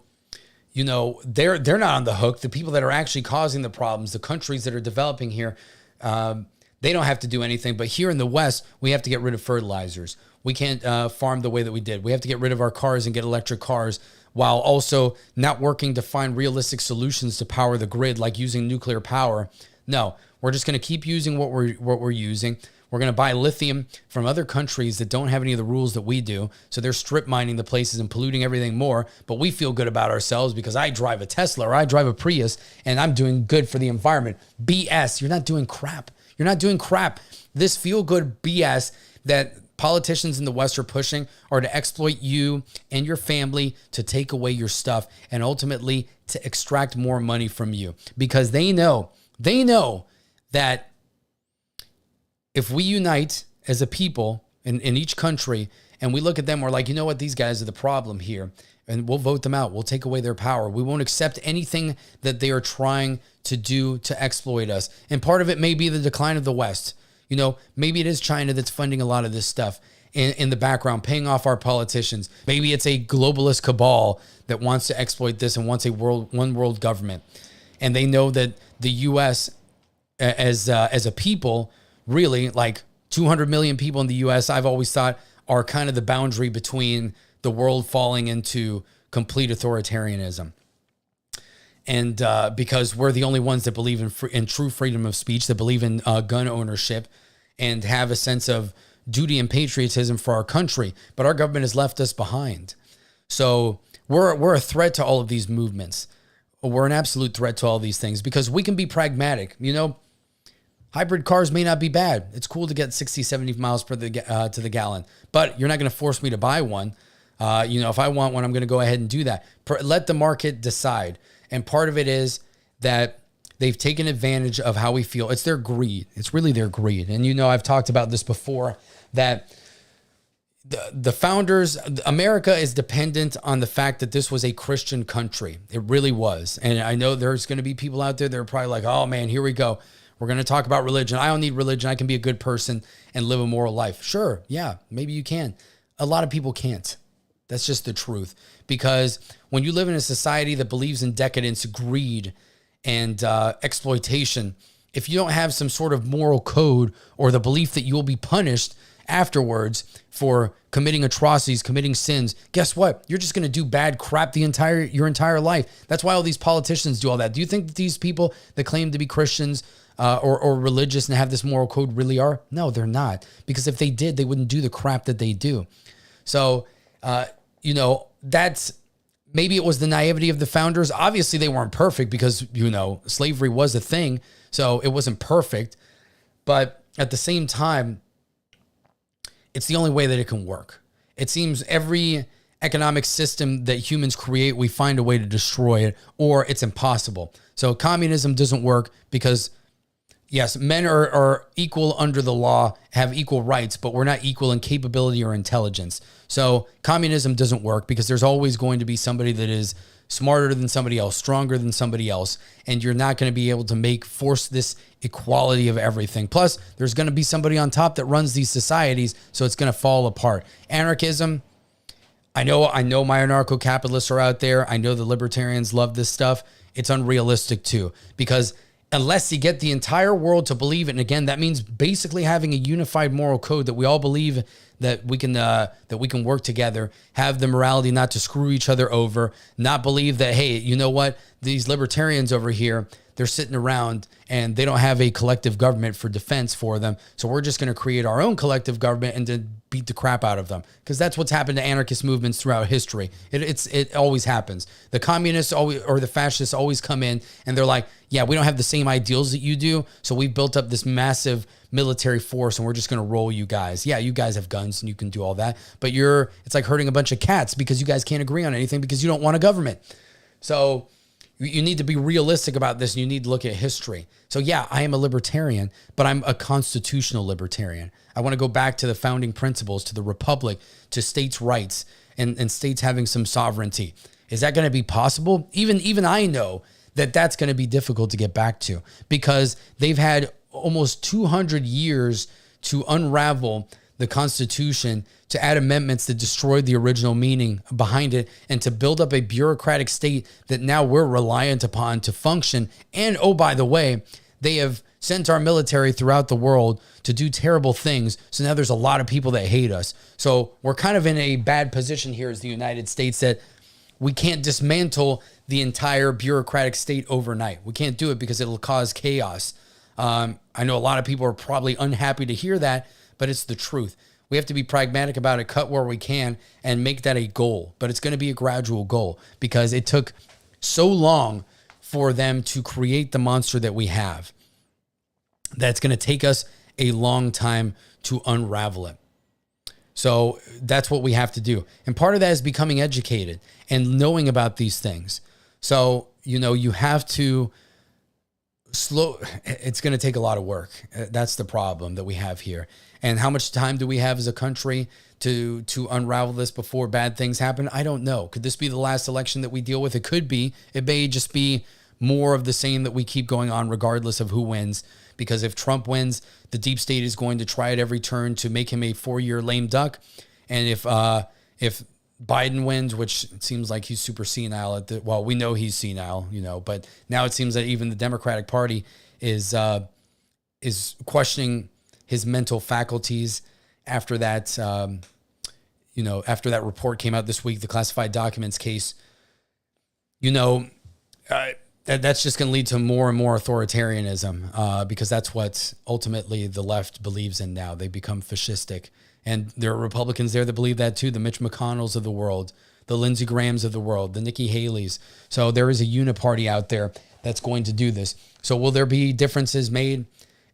they're not on the hook. The people that are actually causing the problems, the countries that are developing here, they don't have to do anything. But here in the West, we have to get rid of fertilizers. We can't farm the way that we did. We have to get rid of our cars and get electric cars while also not working to find realistic solutions to power the grid, like using nuclear power. No, we're just going to keep using what we're using. We're going to buy lithium from other countries that don't have any of the rules that we do. So they're strip mining the places and polluting everything more. But we feel good about ourselves because I drive a Tesla or I drive a Prius and I'm doing good for the environment. BS. You're not doing crap. You're not doing crap. This feel-good BS that politicians in the West are pushing are to exploit you and your family, to take away your stuff, and ultimately to extract more money from you. Because they know that if we unite as a people in each country and we look at them, we're like, you know what, these guys are the problem here. And we'll vote them out. We'll take away their power. We won't accept anything that they are trying to do to exploit us. And part of it may be the decline of the West. Maybe it is China that's funding a lot of this stuff in the background, paying off our politicians. Maybe it's a globalist cabal that wants to exploit this and wants one world government. And they know that the U.S. as a people, really, like 200 million people in the U.S., I've always thought are kind of the boundary between the world falling into complete authoritarianism. And because we're the only ones that believe in true freedom of speech, that believe in gun ownership and have a sense of duty and patriotism for our country. But our government has left us behind. So we're a threat to all of these movements. We're an absolute threat to all these things because we can be pragmatic. Hybrid cars may not be bad. It's cool to get 60, 70 miles to the gallon, but you're not going to force me to buy one. If I want one, I'm going to go ahead and do that. Let the market decide. And part of it is that They've taken advantage of how we feel. It's their greed. It's really their greed. And, you know, I've talked about this before, that the founders, America is dependent on the fact that this was a Christian country. It really was. And I know there's going to be people out there that are probably like, oh man, here we go. We're going to talk about religion. I don't need religion. I can be a good person and live a moral life. Sure. Yeah, maybe you can. A lot of people can't. That's just the truth. Because when you live in a society that believes in decadence, greed, and exploitation, if you don't have some sort of moral code or the belief that you will be punished afterwards for committing atrocities, committing sins, guess what? You're just going to do bad crap your entire life. That's why all these politicians do all that. Do you think that these people that claim to be Christians or religious and have this moral code really are? No, they're not. Because if they did, they wouldn't do the crap that they do. So, you know, that's, maybe it was the naivety of the founders. Obviously, they weren't perfect because, you know, slavery was a thing. So it wasn't perfect. But at the same time, it's the only way that it can work. It seems every economic system that humans create, we find a way to destroy it, or it's impossible. So communism doesn't work because, yes, men are equal under the law, have equal rights, but we're not equal in capability or intelligence. So communism doesn't work because there's always going to be somebody that is smarter than somebody else, stronger than somebody else, and you're not going to be able to force this equality of everything. Plus, there's going to be somebody on top that runs these societies, so it's going to fall apart. Anarchism, I know my anarcho-capitalists are out there. I know the libertarians love this stuff. It's unrealistic too, because unless you get the entire world to believe it, and again, that means basically having a unified moral code that we all believe that we can work together, have the morality not to screw each other over, not believe that, hey, you know what, these libertarians over here, they're sitting around and they don't have a collective government for defense for them. So we're just going to create our own collective government and then beat the crap out of them. Because that's what's happened to anarchist movements throughout history. It always happens. The communists always, or the fascists always come in and they're like, yeah, we don't have the same ideals that you do. So we've built up this massive military force and we're just going to roll you guys. Yeah, you guys have guns and you can do all that. But it's like herding a bunch of cats because you guys can't agree on anything because you don't want a government. So you need to be realistic about this and you need to look at history. So yeah, I am a libertarian, but I'm a constitutional libertarian. I want to go back to the founding principles, to the republic, to states' rights and states having some sovereignty. Is that going to be possible? Even I know that that's going to be difficult to get back to because they've had almost 200 years to unravel the Constitution, to add amendments that destroyed the original meaning behind it, and to build up a bureaucratic state that now we're reliant upon to function. And oh, by the way, they have sent our military throughout the world to do terrible things. So now there's a lot of people that hate us. So we're kind of in a bad position here as the United States that we can't dismantle the entire bureaucratic state overnight. We can't do it because it'll cause chaos. I know a lot of people are probably unhappy to hear that, but it's the truth. We have to be pragmatic about it, cut where we can, and make that a goal. But it's going to be a gradual goal because it took so long for them to create the monster that we have. That's going to take us a long time to unravel it. So that's what we have to do. And part of that is becoming educated and knowing about these things. So, you have to it's going to take a lot of work. That's the problem that we have here. And how much time do we have as a country to unravel this before bad things happen? I don't know. Could this be the last election that we deal with? It could be. It may just be more of the same that we keep going on regardless of who wins. Because if Trump wins, the deep state is going to try at every turn to make him a 4-year lame duck. And if Biden wins, which it seems like he's super senile well, we know he's senile, but now it seems that even the Democratic Party is questioning his mental faculties after that, after that report came out this week, the classified documents case. That's just going to lead to more and more authoritarianism because that's what ultimately the left believes in now. They become fascistic. And there are Republicans there that believe that too, the Mitch McConnells of the world, the Lindsey Grahams of the world, the Nikki Haleys. So there is a uniparty out there that's going to do this. So will there be differences made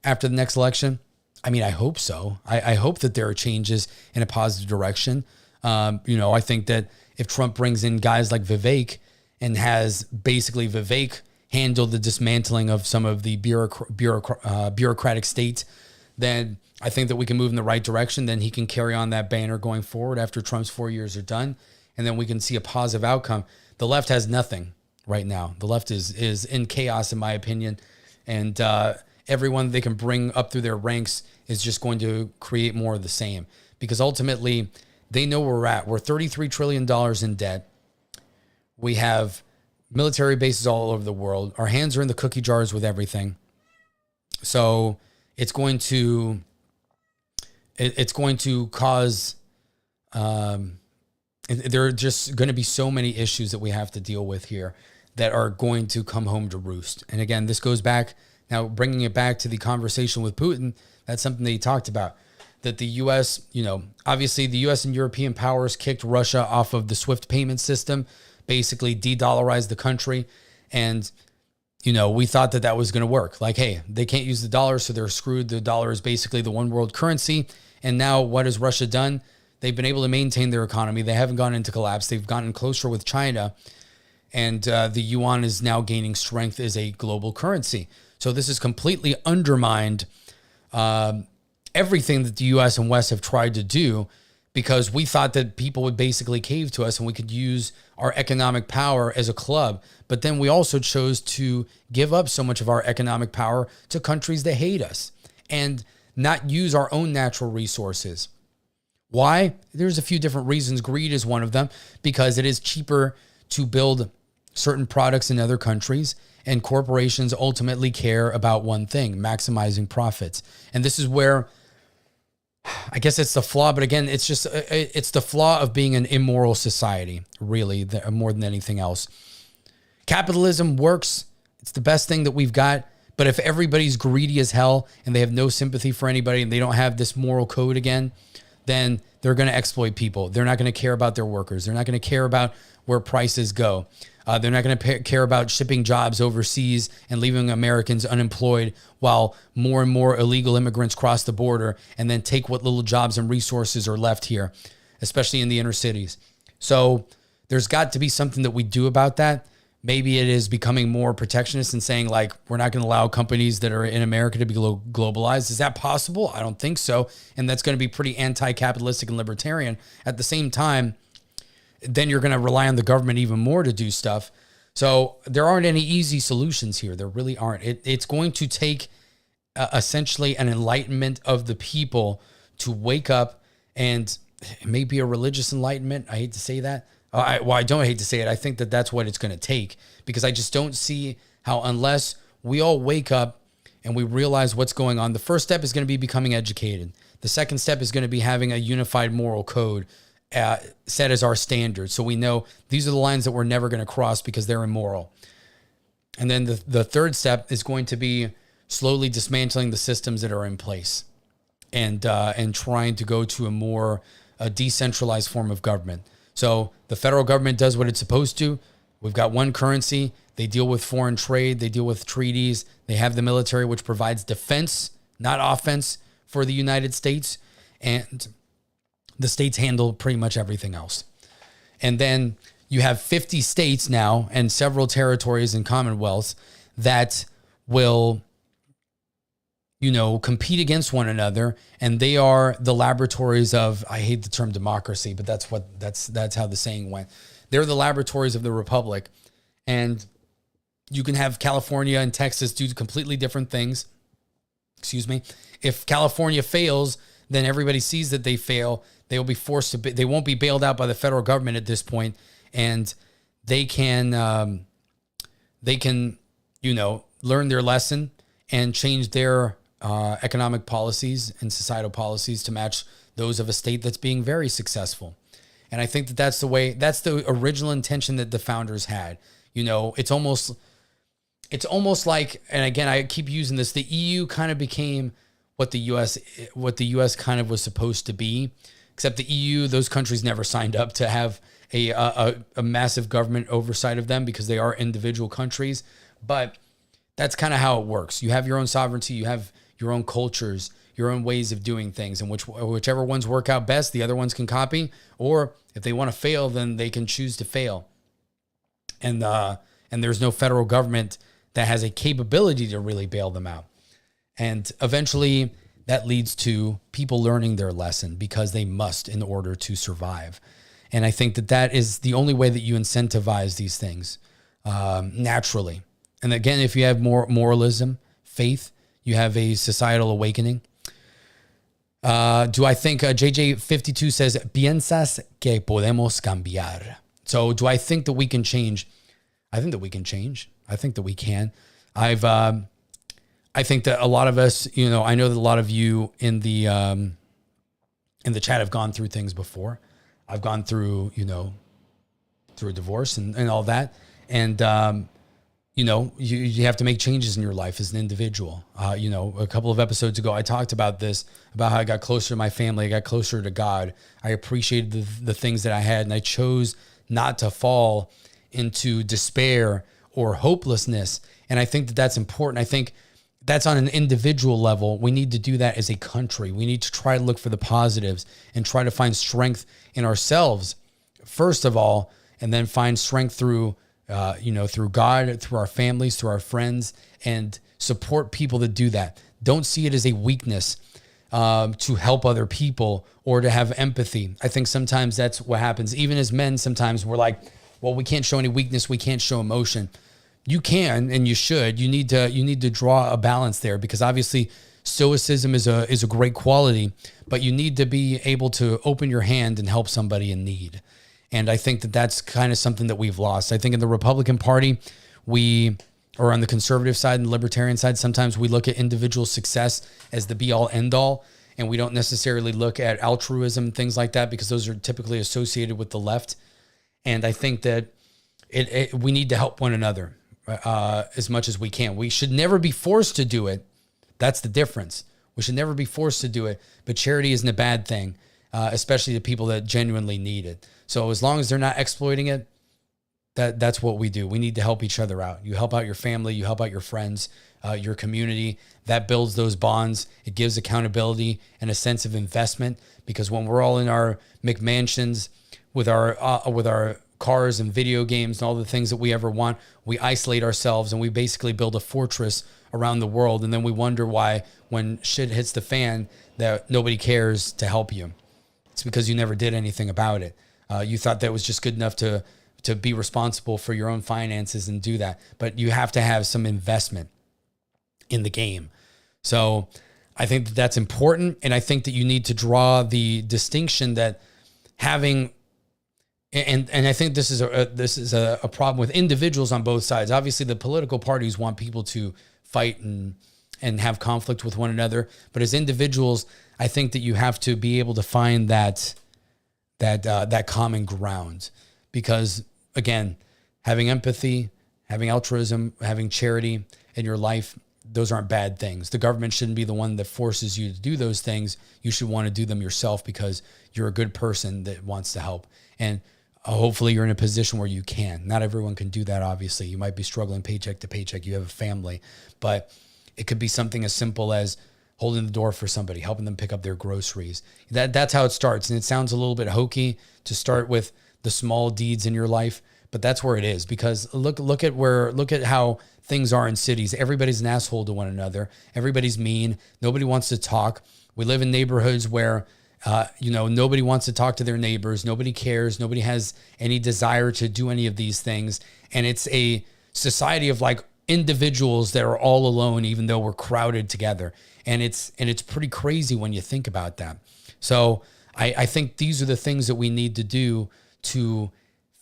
after the next election? I mean, I hope so. I hope that there are changes in a positive direction. I think that if Trump brings in guys like Vivek and has basically Vivek handle the dismantling of some of the bureaucratic states, then I think that we can move in the right direction. Then he can carry on that banner going forward after Trump's 4 years are done. And then we can see a positive outcome. The left has nothing right now. The left is in chaos, in my opinion. And everyone they can bring up through their ranks is just going to create more of the same. Because ultimately, they know where we're at. We're $33 trillion in debt. We have military bases all over the world. Our hands are in the cookie jars with everything. So it's going to cause, there are just going to be so many issues that we have to deal with here that are going to come home to roost. And again, this goes back, now bringing it back to the conversation with Putin, that's something that he talked about, that the U.S., obviously the U.S. and European powers kicked Russia off of the SWIFT payment system, basically de-dollarized the country. And, we thought that that was going to work. Like, hey, they can't use the dollar, so they're screwed. The dollar is basically the one world currency. And now what has Russia done? They've been able to maintain their economy. They haven't gone into collapse. They've gotten closer with China. And the yuan is now gaining strength as a global currency. So this has completely undermined everything that the U.S. and West have tried to do, because we thought that people would basically cave to us and we could use our economic power as a club. But then we also chose to give up so much of our economic power to countries that hate us and not use our own natural resources. Why? There's a few different reasons. Greed is one of them, because it is cheaper to build certain products in other countries, and corporations ultimately care about one thing: maximizing profits. And this is where I guess it's the flaw, but again, it's the flaw of being an immoral society, really, more than anything else. Capitalism works. It's the best thing that we've got. But if everybody's greedy as hell and they have no sympathy for anybody and they don't have this moral code again, then they're going to exploit people. They're not going to care about their workers. They're not going to care about where prices go. They're not going to care about shipping jobs overseas and leaving Americans unemployed while more and more illegal immigrants cross the border and then take what little jobs and resources are left here, especially in the inner cities. So there's got to be something that we do about that. Maybe it is becoming more protectionist and saying, like, we're not going to allow companies that are in America to be globalized. Is that possible? I don't think so. And that's going to be pretty anti-capitalistic and libertarian. At the same time, then you're going to rely on the government even more to do stuff. So there aren't any easy solutions here. There really aren't. It's going to take essentially an enlightenment of the people to wake up, and it may be a religious enlightenment. I hate to say that. I don't hate to say it. I think that that's what it's going to take, because I just don't see how, unless we all wake up and we realize what's going on. The first step is going to be becoming educated. The second step is going to be having a unified moral code set as our standard, so we know these are the lines that we're never going to cross because they're immoral. And then the third step is going to be slowly dismantling the systems that are in place, and trying to go to a more decentralized form of government. So the federal government does what it's supposed to. We've got one currency. They deal with foreign trade. They deal with treaties. They have the military, which provides defense, not offense, for the United States. And the states handle pretty much everything else. And then you have 50 states now and several territories and commonwealths that will, compete against one another. And they are the laboratories of, I hate the term democracy, but that's how the saying went. They're the laboratories of the republic. And you can have California and Texas do completely different things. Excuse me. If California fails, then everybody sees that they fail. They will be forced to. They won't be bailed out by the federal government at this point, and they can, learn their lesson and change their economic policies and societal policies to match those of a state that's being very successful. And I think that that's the original intention that the founders had. It's almost like, and again, I keep using this, the EU kind of became what the US kind of was supposed to be, except the EU, those countries never signed up to have a massive government oversight of them because they are individual countries. But that's kind of how it works. You have your own sovereignty, you have your own cultures, your own ways of doing things, and whichever ones work out best, the other ones can copy. Or if they want to fail, then they can choose to fail. And there's no federal government that has a capability to really bail them out. And eventually that leads to people learning their lesson because they must in order to survive. And I think that that is the only way that you incentivize these things naturally. And again, if you have more moralism, faith, you have a societal awakening. Do I think JJ52 says, piensas que podemos cambiar? So do I think that we can change? I think that we can change. I think that we can. I think that a lot of us, you know, I know that a lot of you in the chat have gone through things before. I've gone through, you know, through a divorce and all that. And, you know, you have to make changes in your life as an individual. You know, a couple of episodes ago, I talked about this, about how I got closer to my family. I got closer to God. I appreciated the things that I had, and I chose not to fall into despair or hopelessness. And I think that that's important. I think that's on an individual level. We need to do that as a country. We need to try to look for the positives and try to find strength in ourselves, first of all, and then find strength through through God, through our families, through our friends, and support people that do that. Don't see it as a weakness to help other people or to have empathy. I think sometimes that's what happens. Even as men, sometimes we're like, well, we can't show any weakness. We can't show emotion. You can, and you should. You need to draw a balance there, because obviously stoicism is a great quality, but you need to be able to open your hand and help somebody in need. And I think that that's kind of something that we've lost. I think in the Republican Party, or on the conservative side and the libertarian side, sometimes we look at individual success as the be-all, end-all, and we don't necessarily look at altruism, things like that, because those are typically associated with the left. And I think that we need to help one another as much as we can. We should never be forced to do it. That's the difference. We should never be forced to do it, but charity isn't a bad thing, especially to people that genuinely need it. So as long as they're not exploiting it, that's what we do. We need to help each other out. You help out your family, you help out your friends, your community. That builds those bonds. It gives accountability and a sense of investment, because when we're all in our McMansions with our cars and video games and all the things that we ever want, we isolate ourselves and we basically build a fortress around the world. And then we wonder why, when shit hits the fan, that nobody cares to help you. It's because you never did anything about it. You thought that was just good enough to be responsible for your own finances and do that. But you have to have some investment in the game. So I think that that's important. And I think that you need to draw the distinction that having, and I think this is a problem with individuals on both sides. Obviously, the political parties want people to fight and have conflict with one another. But as individuals, I think that you have to be able to find that common ground, because again, having empathy, having altruism, having charity in your life, those aren't bad things. The government shouldn't be the one that forces you to do those things. You should want to do them yourself because you're a good person that wants to help. And hopefully you're in a position where you can. Not everyone can do that, obviously. You might be struggling paycheck to paycheck. You have a family. But it could be something as simple as holding the door for somebody, helping them pick up their groceries. That's how it starts. And it sounds a little bit hokey to start with the small deeds in your life, but that's where it is. Because look at how things are in cities. Everybody's an asshole to one another. Everybody's mean. Nobody wants to talk. We live in neighborhoods where nobody wants to talk to their neighbors. Nobody cares. Nobody has any desire to do any of these things. And it's a society of like individuals that are all alone, even though we're crowded together. And it's pretty crazy when you think about that. So I think these are the things that we need to do to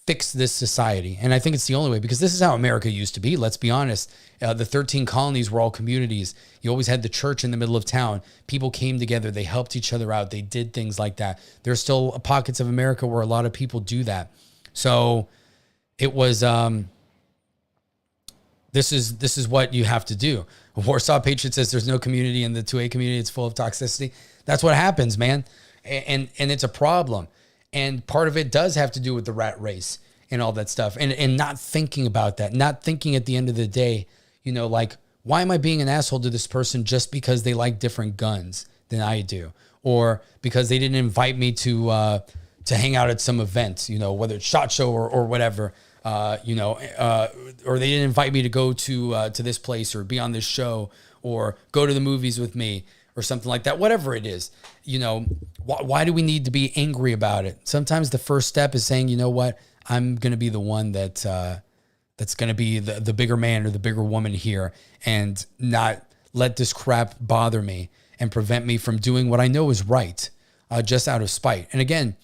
fix this society. And I think it's the only way, because this is how America used to be. Let's be honest. The 13 colonies were all communities. You always had the church in the middle of town. People came together. They helped each other out. They did things like that. There's still pockets of America where a lot of people do that. So it was, this is what you have to do. Warsaw Patriot says there's no community in the 2A community. It's full of toxicity. That's what happens, man. And it's a problem. And part of it does have to do with the rat race and all that stuff. And not thinking about that, not thinking at the end of the day, like, why am I being an asshole to this person just because they like different guns than I do? Or because they didn't invite me to hang out at some event, whether it's SHOT Show or whatever. or they didn't invite me to go to this place or be on this show or go to the movies with me or something like that, whatever it is, why do we need to be angry about it? Sometimes the first step is saying, you know what, I'm going to be the one that's going to be the bigger man or the bigger woman here and not let this crap bother me and prevent me from doing what I know is right, just out of spite. And again,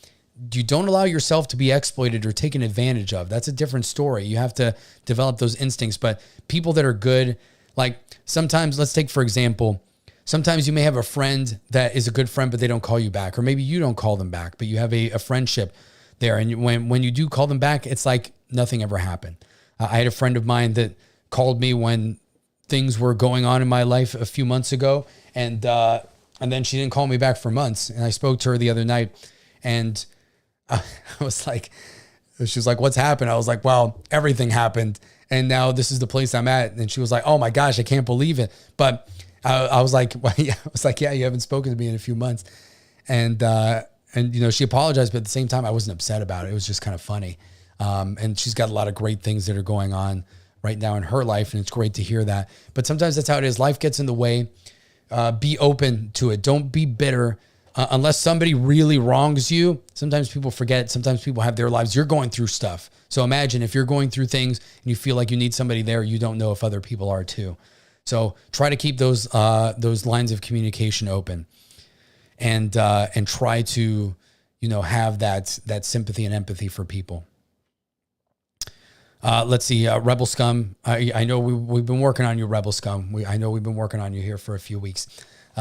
you don't allow yourself to be exploited or taken advantage of. That's a different story. You have to develop those instincts. But people that are good, like sometimes, let's take for example, sometimes you may have a friend that is a good friend, but they don't call you back, or maybe you don't call them back, but you have a friendship there. And when you do call them back, it's like nothing ever happened. I had a friend of mine that called me when things were going on in my life a few months ago. And then she didn't call me back for months. And I spoke to her the other night and I was like, she was like, what's happened? I was like, well, everything happened. And now this is the place I'm at. And she was like, oh my gosh, I can't believe it. But I was like, well, yeah, I was like, yeah, you haven't spoken to me in a few months. And she apologized, but at the same time, I wasn't upset about it. It was just kind of funny. And she's got a lot of great things that are going on right now in her life. And it's great to hear that. But sometimes that's how it is. Life gets in the way. Be open to it. Don't be bitter. Unless somebody really wrongs you, sometimes people forget. Sometimes people have their lives. You're going through stuff. So imagine if you're going through things and you feel like you need somebody there, you don't know if other people are too. So try to keep those lines of communication open, and try to have that sympathy and empathy for people. Let's see, Rebel Scum. I know we've been working on you, Rebel Scum. I know we've been working on you here for a few weeks.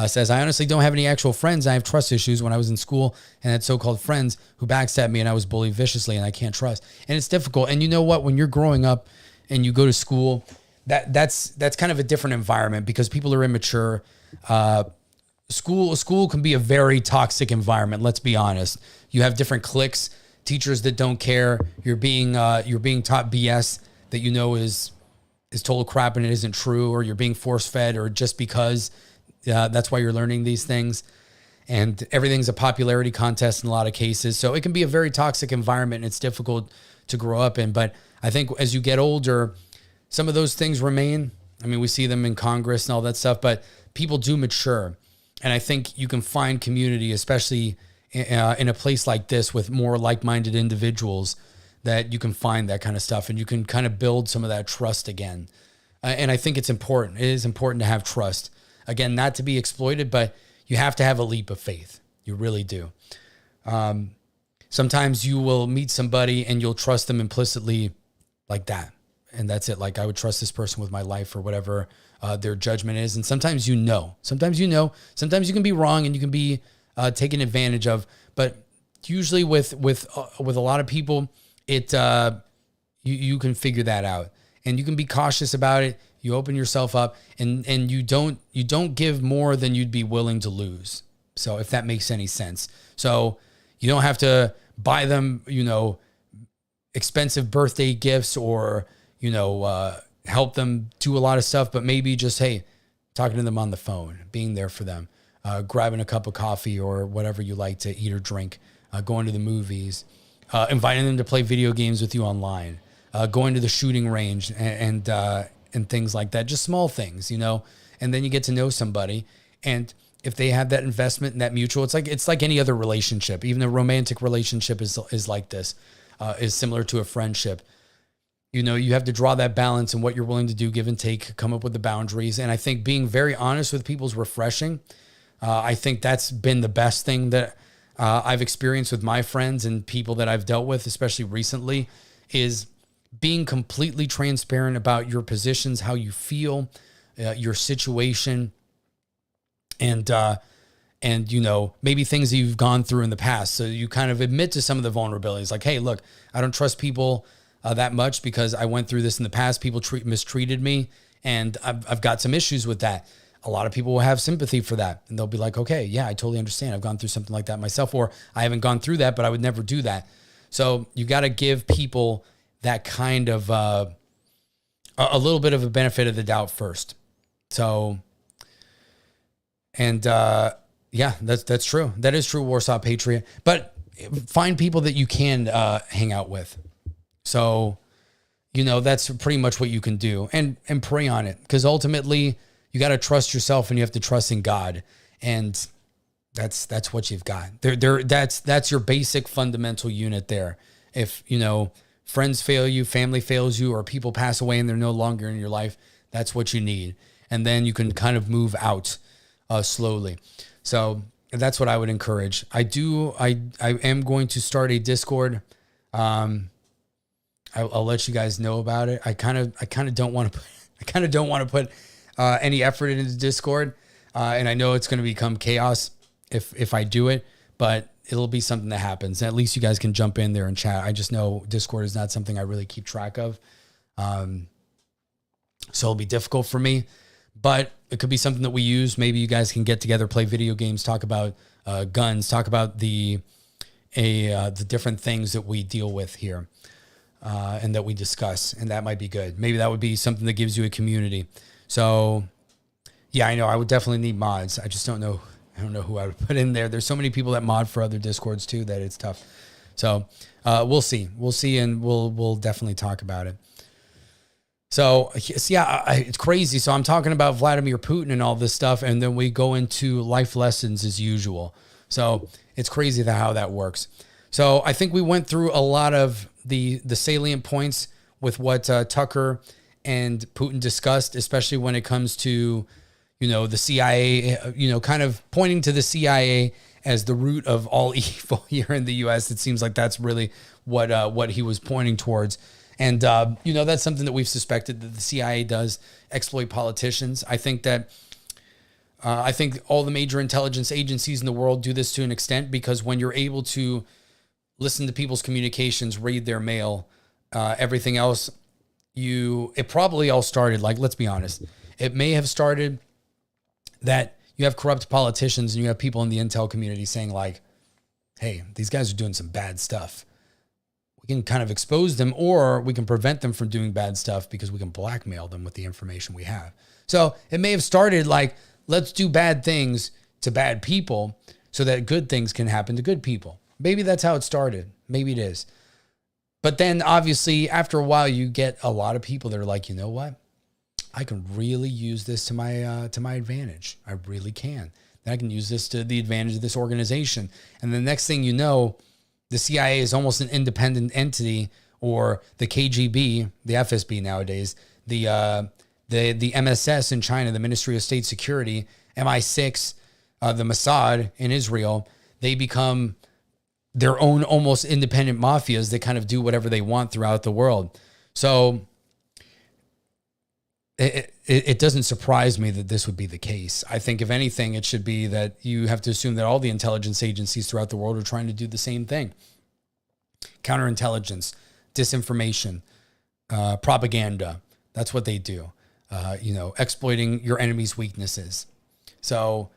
Says, I honestly don't have any actual friends. I have trust issues when I was in school and had so-called friends who backstabbed me and I was bullied viciously and I can't trust. And it's difficult. And you know what? When you're growing up and you go to school, that's kind of a different environment because people are immature. School can be a very toxic environment. Let's be honest. You have different cliques, teachers that don't care. You're being taught BS that is total crap and it isn't true, or you're being force fed, or just because that's why you're learning these things. And everything's a popularity contest in a lot of cases. So it can be a very toxic environment and it's difficult to grow up in. But I think as you get older, some of those things remain. I mean, we see them in Congress and all that stuff, but people do mature. And I think you can find community, especially in a place like this with more like-minded individuals, that you can find that kind of stuff and you can kind of build some of that trust again. And I think it's important. It is important to have trust. Again, not to be exploited, but you have to have a leap of faith. You really do. Sometimes you will meet somebody and you'll trust them implicitly like that. And that's it. Like I would trust this person with my life or whatever their judgment is. And sometimes sometimes you can be wrong and you can be taken advantage of. But usually with a lot of people, you can figure that out and you can be cautious about it. You open yourself up and you don't give more than you'd be willing to lose. So if that makes any sense. So you don't have to buy them, expensive birthday gifts or, help them do a lot of stuff, but maybe just, hey, talking to them on the phone, being there for them, grabbing a cup of coffee or whatever you like to eat or drink, going to the movies, inviting them to play video games with you online, going to the shooting range and things like that, just small things, and then you get to know somebody. And if they have that investment and that mutual, it's like any other relationship. Even a romantic relationship is like this, is similar to a friendship. You have to draw that balance in what you're willing to do, give and take, come up with the boundaries. And I think being very honest with people is refreshing. I think that's been the best thing that I've experienced with my friends and people that I've dealt with, especially recently, is being completely transparent about your positions, how you feel, your situation, and maybe things that you've gone through in the past. So you kind of admit to some of the vulnerabilities, like, hey, look, I don't trust people that much because I went through this in the past. People mistreated me, and I've got some issues with that. A lot of people will have sympathy for that, and they'll be like, okay, yeah, I totally understand. I've gone through something like that myself, or I haven't gone through that, but I would never do that. So you got to give people that kind of a little bit of a benefit of the doubt first. So, and yeah, that's true. That is true, Warsaw Patriot. But find people that you can hang out with. So that's pretty much what you can do, and pray on it, because ultimately you got to trust yourself and you have to trust in God, and that's what you've got there. That's your basic fundamental unit there. If friends fail you, family fails you, or people pass away and they're no longer in your life, that's what you need, and then you can kind of move out slowly. So that's what I would encourage. I am going to start a Discord. I'll let you guys know about it. I kind of don't want to put any effort into Discord, and I know it's going to become chaos if I do it, but it'll be something that happens. At least you guys can jump in there and chat. I just know Discord is not something I really keep track of, so it'll be difficult for me. But it could be something that we use. Maybe you guys can get together, play video games, talk about guns, talk about the different things that we deal with here. And that we discuss, and that might be good. Maybe that would be something that gives you a community. So, yeah, I know I would definitely need mods. I just don't know. I don't know who I would put in there. There's so many people that mod for other Discords too that it's tough. So we'll see, and we'll definitely talk about it. So yeah, it's crazy. So I'm talking about Vladimir Putin and all this stuff, and then we go into life lessons as usual. So it's crazy how that works. So I think we went through a lot of the salient points with what Tucker and Putin discussed, especially when it comes to, the CIA, kind of pointing to the CIA as the root of all evil here in the U.S. It seems like that's really what he was pointing towards. And, that's something that we've suspected, that the CIA does exploit politicians. I think that I think all the major intelligence agencies in the world do this to an extent, because when you're able to listen to people's communications, read their mail, everything else, it probably all started, like, let's be honest, it may have started that you have corrupt politicians and you have people in the intel community saying like, hey, these guys are doing some bad stuff. We can kind of expose them, or we can prevent them from doing bad stuff because we can blackmail them with the information we have. So it may have started like, let's do bad things to bad people so that good things can happen to good people. Maybe that's how it started. Maybe it is. But then obviously after a while you get a lot of people that are like, you know what? I can really use this to my advantage. I really can. Then I can use this to the advantage of this organization. And the next thing you know, the CIA is almost an independent entity, or the KGB, the FSB nowadays, the MSS in China, the Ministry of State Security, MI6, the Mossad in Israel. They become their own almost independent mafias that kind of do whatever they want throughout the world. So it doesn't surprise me that this would be the case. I think if anything, it should be that you have to assume that all the intelligence agencies throughout the world are trying to do the same thing. Counterintelligence, disinformation, propaganda. That's what they do. Exploiting your enemy's weaknesses. So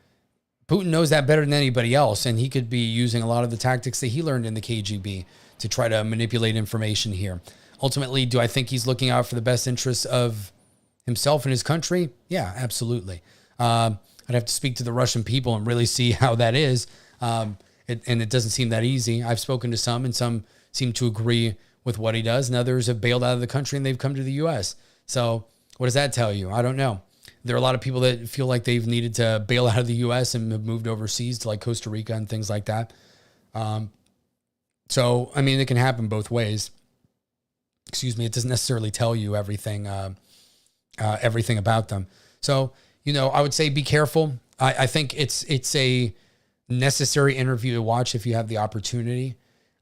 Putin knows that better than anybody else, and he could be using a lot of the tactics that he learned in the KGB to try to manipulate information here. Ultimately, do I think he's looking out for the best interests of himself and his country? Yeah, absolutely. I'd have to speak to the Russian people and really see how that is. And it doesn't seem that easy. I've spoken to some, and some seem to agree with what he does, and others have bailed out of the country and they've come to the U.S. So what does that tell you? I don't know. There are a lot of people that feel like they've needed to bail out of the U.S. and have moved overseas to like Costa Rica and things like that. So, I mean, it can happen both ways. Excuse me. It doesn't necessarily tell you everything about them. So, I would say be careful. I think it's a necessary interview to watch if you have the opportunity.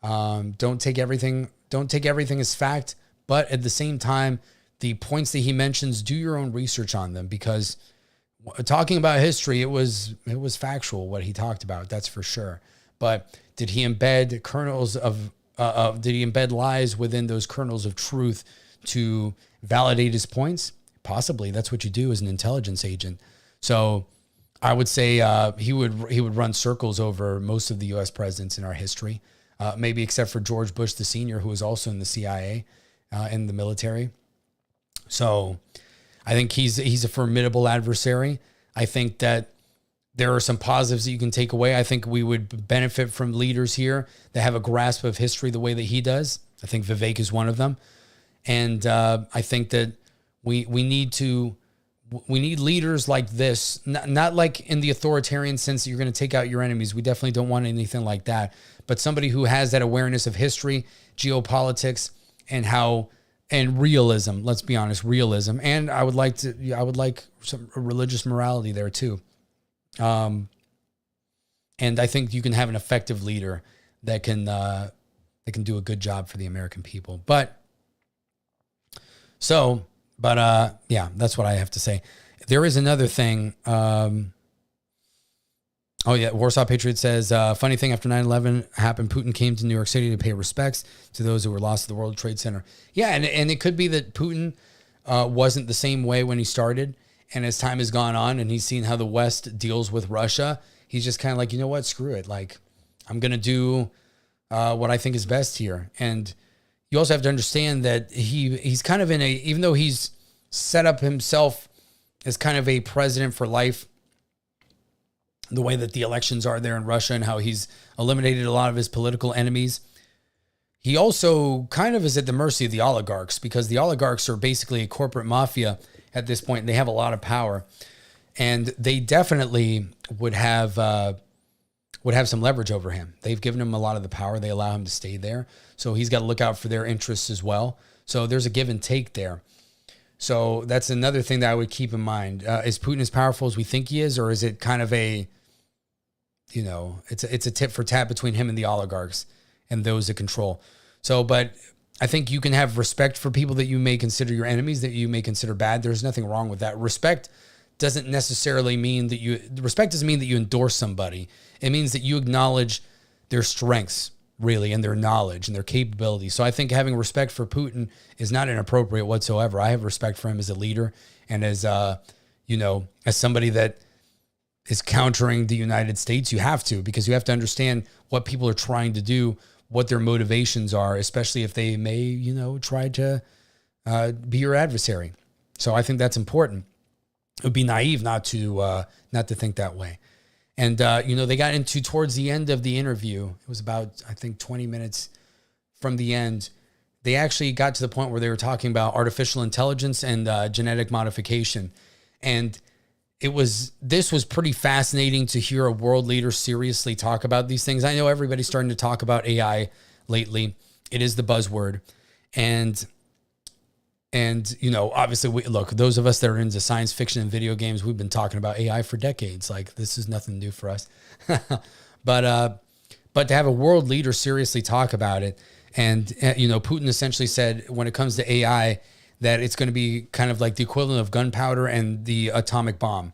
Don't take everything as fact, but at the same time, the points that he mentions, do your own research on them, because talking about history, it was factual what he talked about. That's for sure. But did he embed did he embed lies within those kernels of truth to validate his points? Possibly. That's what you do as an intelligence agent. So I would say he would run circles over most of the U.S. presidents in our history, maybe except for George Bush the senior, who was also in the CIA in the military. So I think he's a formidable adversary. I think that there are some positives that you can take away. I think we would benefit from leaders here that have a grasp of history the way that he does. I think Vivek is one of them. And I think that we need leaders like this, not like in the authoritarian sense that you're going to take out your enemies. We definitely don't want anything like that. But somebody who has that awareness of history, geopolitics, and realism. Let's be honest, realism. And I would like some religious morality there too. And I think you can have an effective leader that can do a good job for the American people. Yeah, that's what I have to say. There is another thing. Warsaw Patriot says, funny thing, after 9/11 happened, Putin came to New York City to pay respects to those who were lost at the World Trade Center. Yeah, and it could be that Putin wasn't the same way when he started. And as time has gone on and he's seen how the West deals with Russia, he's just kind of like, you know what, screw it. Like, I'm going to do what I think is best here. And you also have to understand that he's kind of even though he's set up himself as kind of a president for life, the way that the elections are there in Russia and how he's eliminated a lot of his political enemies, he also kind of is at the mercy of the oligarchs, because the oligarchs are basically a corporate mafia at this point, and they have a lot of power, and they definitely would have some leverage over him. They've given him a lot of the power. They allow him to stay there. So he's got to look out for their interests as well. So there's a give and take there. So that's another thing that I would keep in mind. Is Putin as powerful as we think he is, or is it kind of it's a tit for tat between him and the oligarchs and those that control? So, but I think you can have respect for people that you may consider your enemies, that you may consider bad. There's nothing wrong with that. Respect doesn't necessarily mean that you endorse somebody. It means that you acknowledge their strengths, really, and their knowledge and their capabilities. So I think having respect for Putin is not inappropriate whatsoever. I have respect for him as a leader and as somebody that is countering the United States. You have to, because you have to understand what people are trying to do, what their motivations are, especially if they may, try to be your adversary. So I think that's important. It would be naive not to think that way. And, they got into, towards the end of the interview, it was about, I think, 20 minutes from the end, they actually got to the point where they were talking about artificial intelligence and genetic modification. And this was pretty fascinating to hear a world leader seriously talk about these things. I know everybody's starting to talk about AI lately. It is the buzzword. And obviously, those of us that are into science fiction and video games, we've been talking about AI for decades. Like, this is nothing new for us. But to have a world leader seriously talk about it, and Putin essentially said, when it comes to AI, that it's going to be kind of like the equivalent of gunpowder and the atomic bomb,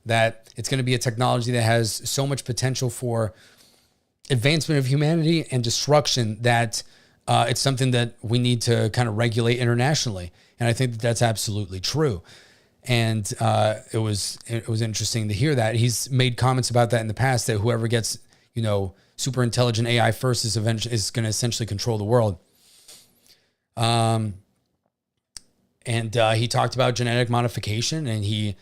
that it's going to be a technology that has so much potential for advancement of humanity and destruction that it's something that we need to kind of regulate internationally. And I think that that's absolutely true. And it was interesting to hear that. He's made comments about that in the past, that whoever gets, super intelligent AI first is going to essentially control the world. And he talked about genetic modification, and he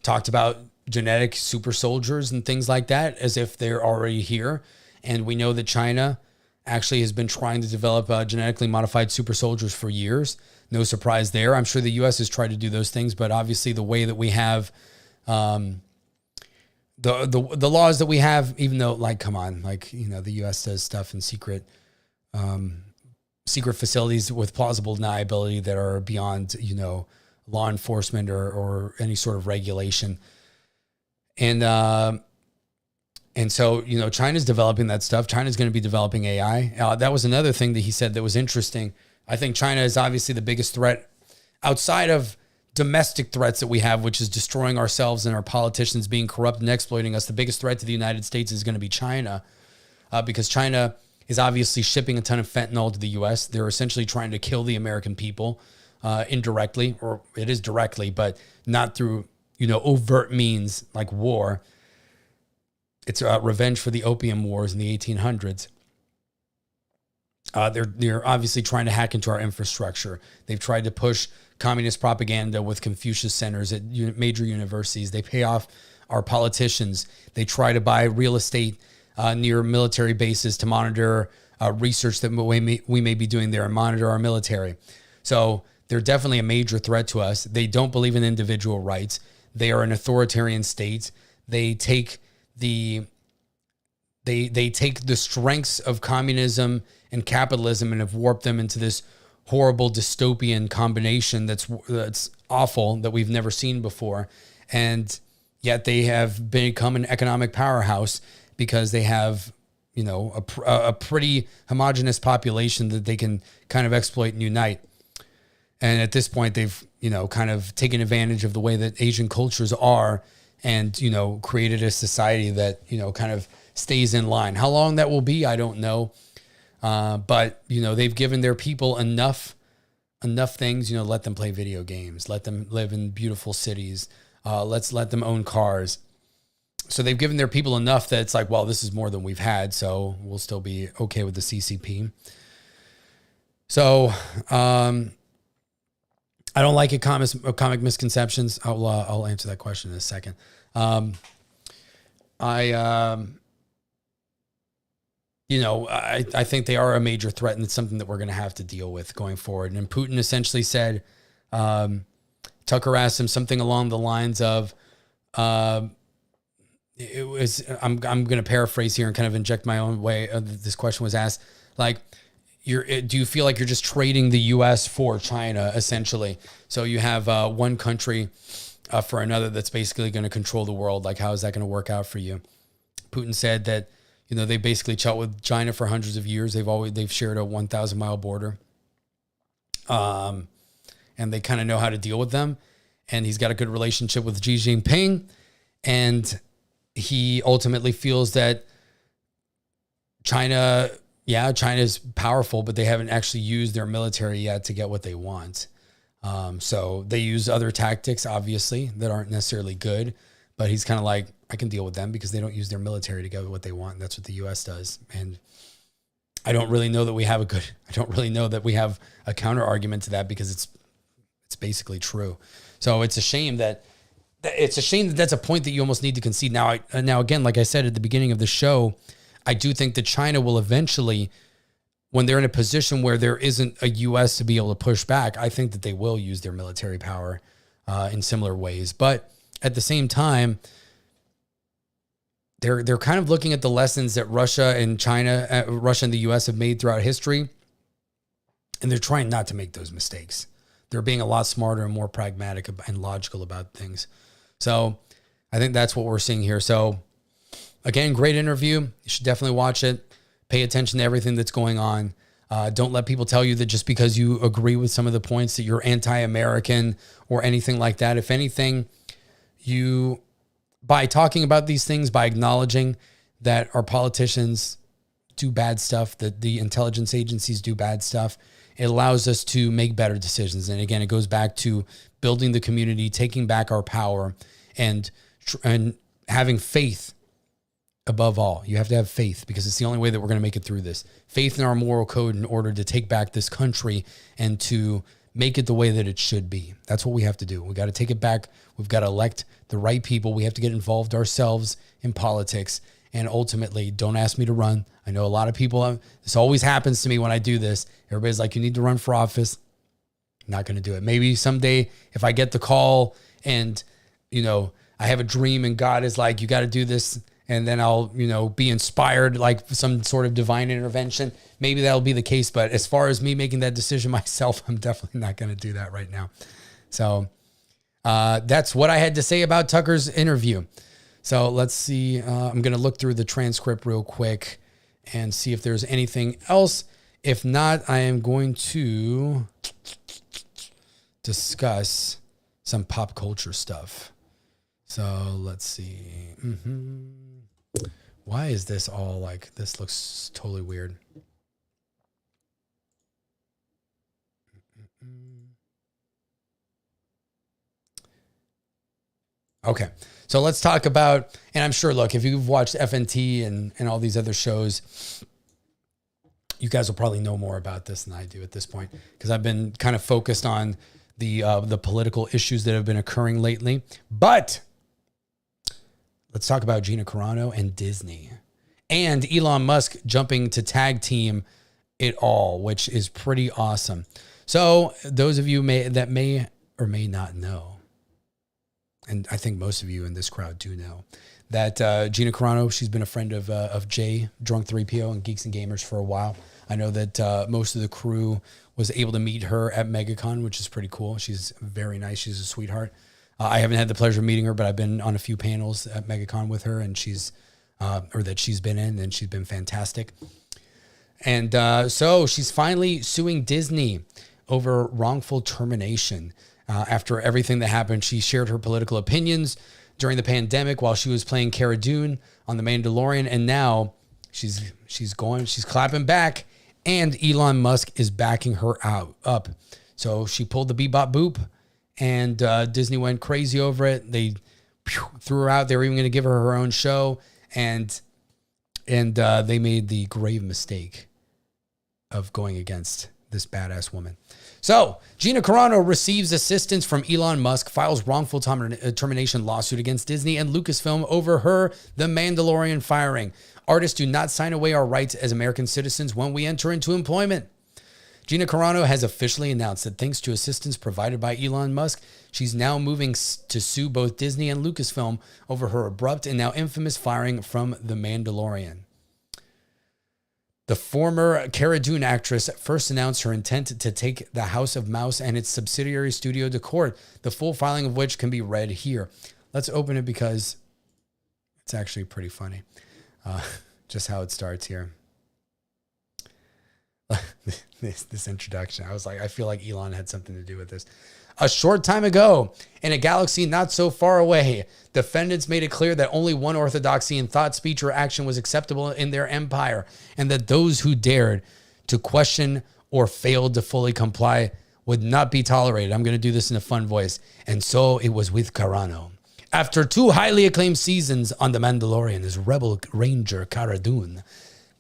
talked about genetic super soldiers and things like that as if they're already here. And we know that China actually has been trying to develop genetically modified super soldiers for years. No surprise there. I'm sure the U.S. has tried to do those things, but obviously the way that we have the laws that we have, even though, the U.S. does stuff in secret facilities with plausible deniability that are beyond, law enforcement or any sort of regulation. And so, China's developing that stuff. China's going to be developing AI. That was another thing that he said that was interesting. I think China is obviously the biggest threat outside of domestic threats that we have, which is destroying ourselves and our politicians being corrupt and exploiting us. The biggest threat to the United States is going to be China, because China is obviously shipping a ton of fentanyl to the U.S. They're essentially trying to kill the American people indirectly, or it is directly, but not through, overt means like war. It's revenge for the opium wars in the 1800s. They're obviously trying to hack into our infrastructure. They've tried to push communist propaganda with Confucius centers at major universities. They pay off our politicians. They try to buy real estate near military bases to monitor research that we may be doing there and monitor our military. So they're definitely a major threat to us. They don't believe in individual rights. They are an authoritarian state. They take the strengths of communism and capitalism and have warped them into this horrible dystopian combination that's awful, that we've never seen before. And yet they have become an economic powerhouse because they have, a pretty homogenous population that they can kind of exploit and unite. And at this point, they've, kind of taken advantage of the way that Asian cultures are and, created a society that, kind of stays in line. How long that will be, I don't know. But, they've given their people enough things, let them play video games, let them live in beautiful cities. Let's let them own cars. So they've given their people enough that it's like, well, this is more than we've had, so we'll still be okay with the CCP. So I don't like comic misconceptions. I'll answer that question in a second. I think they are a major threat, and it's something that we're going to have to deal with going forward. And Putin essentially said, Tucker asked him something along the lines of, I'm going to paraphrase here and kind of inject my own way. This question was asked, like, do you feel like you're just trading the U.S. for China, essentially? So you have one country for another that's basically going to control the world. Like, how is that going to work out for you? Putin said that, they basically chat with China for hundreds of years. They've shared a 1,000-mile border. And they kind of know how to deal with them. And he's got a good relationship with Xi Jinping. And he ultimately feels that China is powerful, but they haven't actually used their military yet to get what they want. So they use other tactics, obviously, that aren't necessarily good. But he's kind of like, I can deal with them because they don't use their military to get what they want. And that's what the U.S. does. And I don't really know that we have a counter argument to that, because it's basically true. So it's a shame that that's a point that you almost need to concede. Now again, like I said at the beginning of the show, I do think that China will eventually, when they're in a position where there isn't a U.S. to be able to push back, I think that they will use their military power in similar ways. But at the same time, they're kind of looking at the lessons that Russia and the U.S. have made throughout history, and they're trying not to make those mistakes. They're being a lot smarter and more pragmatic and logical about things. So I think that's what we're seeing here. So again, great interview. You should definitely watch it. Pay attention to everything that's going on. Don't let people tell you that just because you agree with some of the points that you're anti-American or anything like that. If anything, by talking about these things, by acknowledging that our politicians do bad stuff, that the intelligence agencies do bad stuff, it allows us to make better decisions. And again, it goes back to building the community, taking back our power, and having faith above all. You have to have faith, because it's the only way that we're going to make it through this. Faith in our moral code in order to take back this country and to make it the way that it should be. That's what we have to do. We got to take it back. We've got to elect the right people. We have to get involved ourselves in politics. And ultimately, don't ask me to run. I know a lot of people, this always happens to me when I do this. Everybody's like, you need to run for office. I'm not going to do it. Maybe someday if I get the call and, I have a dream and God is like, you got to do this. And then I'll, be inspired, like some sort of divine intervention. Maybe that'll be the case. But as far as me making that decision myself, I'm definitely not going to do that right now. So that's what I had to say about Tucker's interview. So let's see. I'm going to look through the transcript real quick and see if there's anything else. If not, I am going to discuss some pop culture stuff. So let's see. Why is this all like, this looks totally weird. Okay. So let's talk about, and I'm sure, look, if you've watched FNT and all these other shows, you guys will probably know more about this than I do at this point, because I've been kind of focused on the political issues that have been occurring lately. But let's talk about Gina Carano and Disney and Elon Musk jumping to tag team it all, which is pretty awesome. So those of you that may or may not know, and I think most of you in this crowd do know, that Gina Carano, she's been a friend of Jay, Drunk 3PO, and Geeks and Gamers for a while. I know that most of the crew was able to meet her at MegaCon, which is pretty cool. She's very nice. She's a sweetheart. I haven't had the pleasure of meeting her, but I've been on a few panels at MegaCon with her, and she's been in, and she's been fantastic. And so she's finally suing Disney over wrongful termination. After everything that happened, she shared her political opinions during the pandemic while she was playing Cara Dune on The Mandalorian, and now she's clapping back, and Elon Musk is backing her up. So she pulled the bebop boop, and Disney went crazy over it. They threw her out. They were even going to give her own show, and they made the grave mistake of going against this badass woman. So Gina Carano receives assistance from Elon Musk, files wrongful termination lawsuit against Disney and Lucasfilm over her The Mandalorian firing. Artists do not sign away our rights as American citizens when we enter into employment. Gina Carano has officially announced that thanks to assistance provided by Elon Musk, she's now moving to sue both Disney and Lucasfilm over her abrupt and now infamous firing from The Mandalorian. The former Cara Dune actress first announced her intent to take the House of Mouse and its subsidiary studio to court, the full filing of which can be read here. Let's open it because it's actually pretty funny. Just how it starts here. This introduction, I was like, I feel like Elon had something to do with this. A short time ago, in a galaxy not so far away, defendants made it clear that only one orthodoxy in thought, speech, or action was acceptable in their empire, and that those who dared to question or failed to fully comply would not be tolerated. I'm going to do this in a fun voice. And so it was with Carano. After 2 highly acclaimed seasons on The Mandalorian as Rebel Ranger Cara Dune,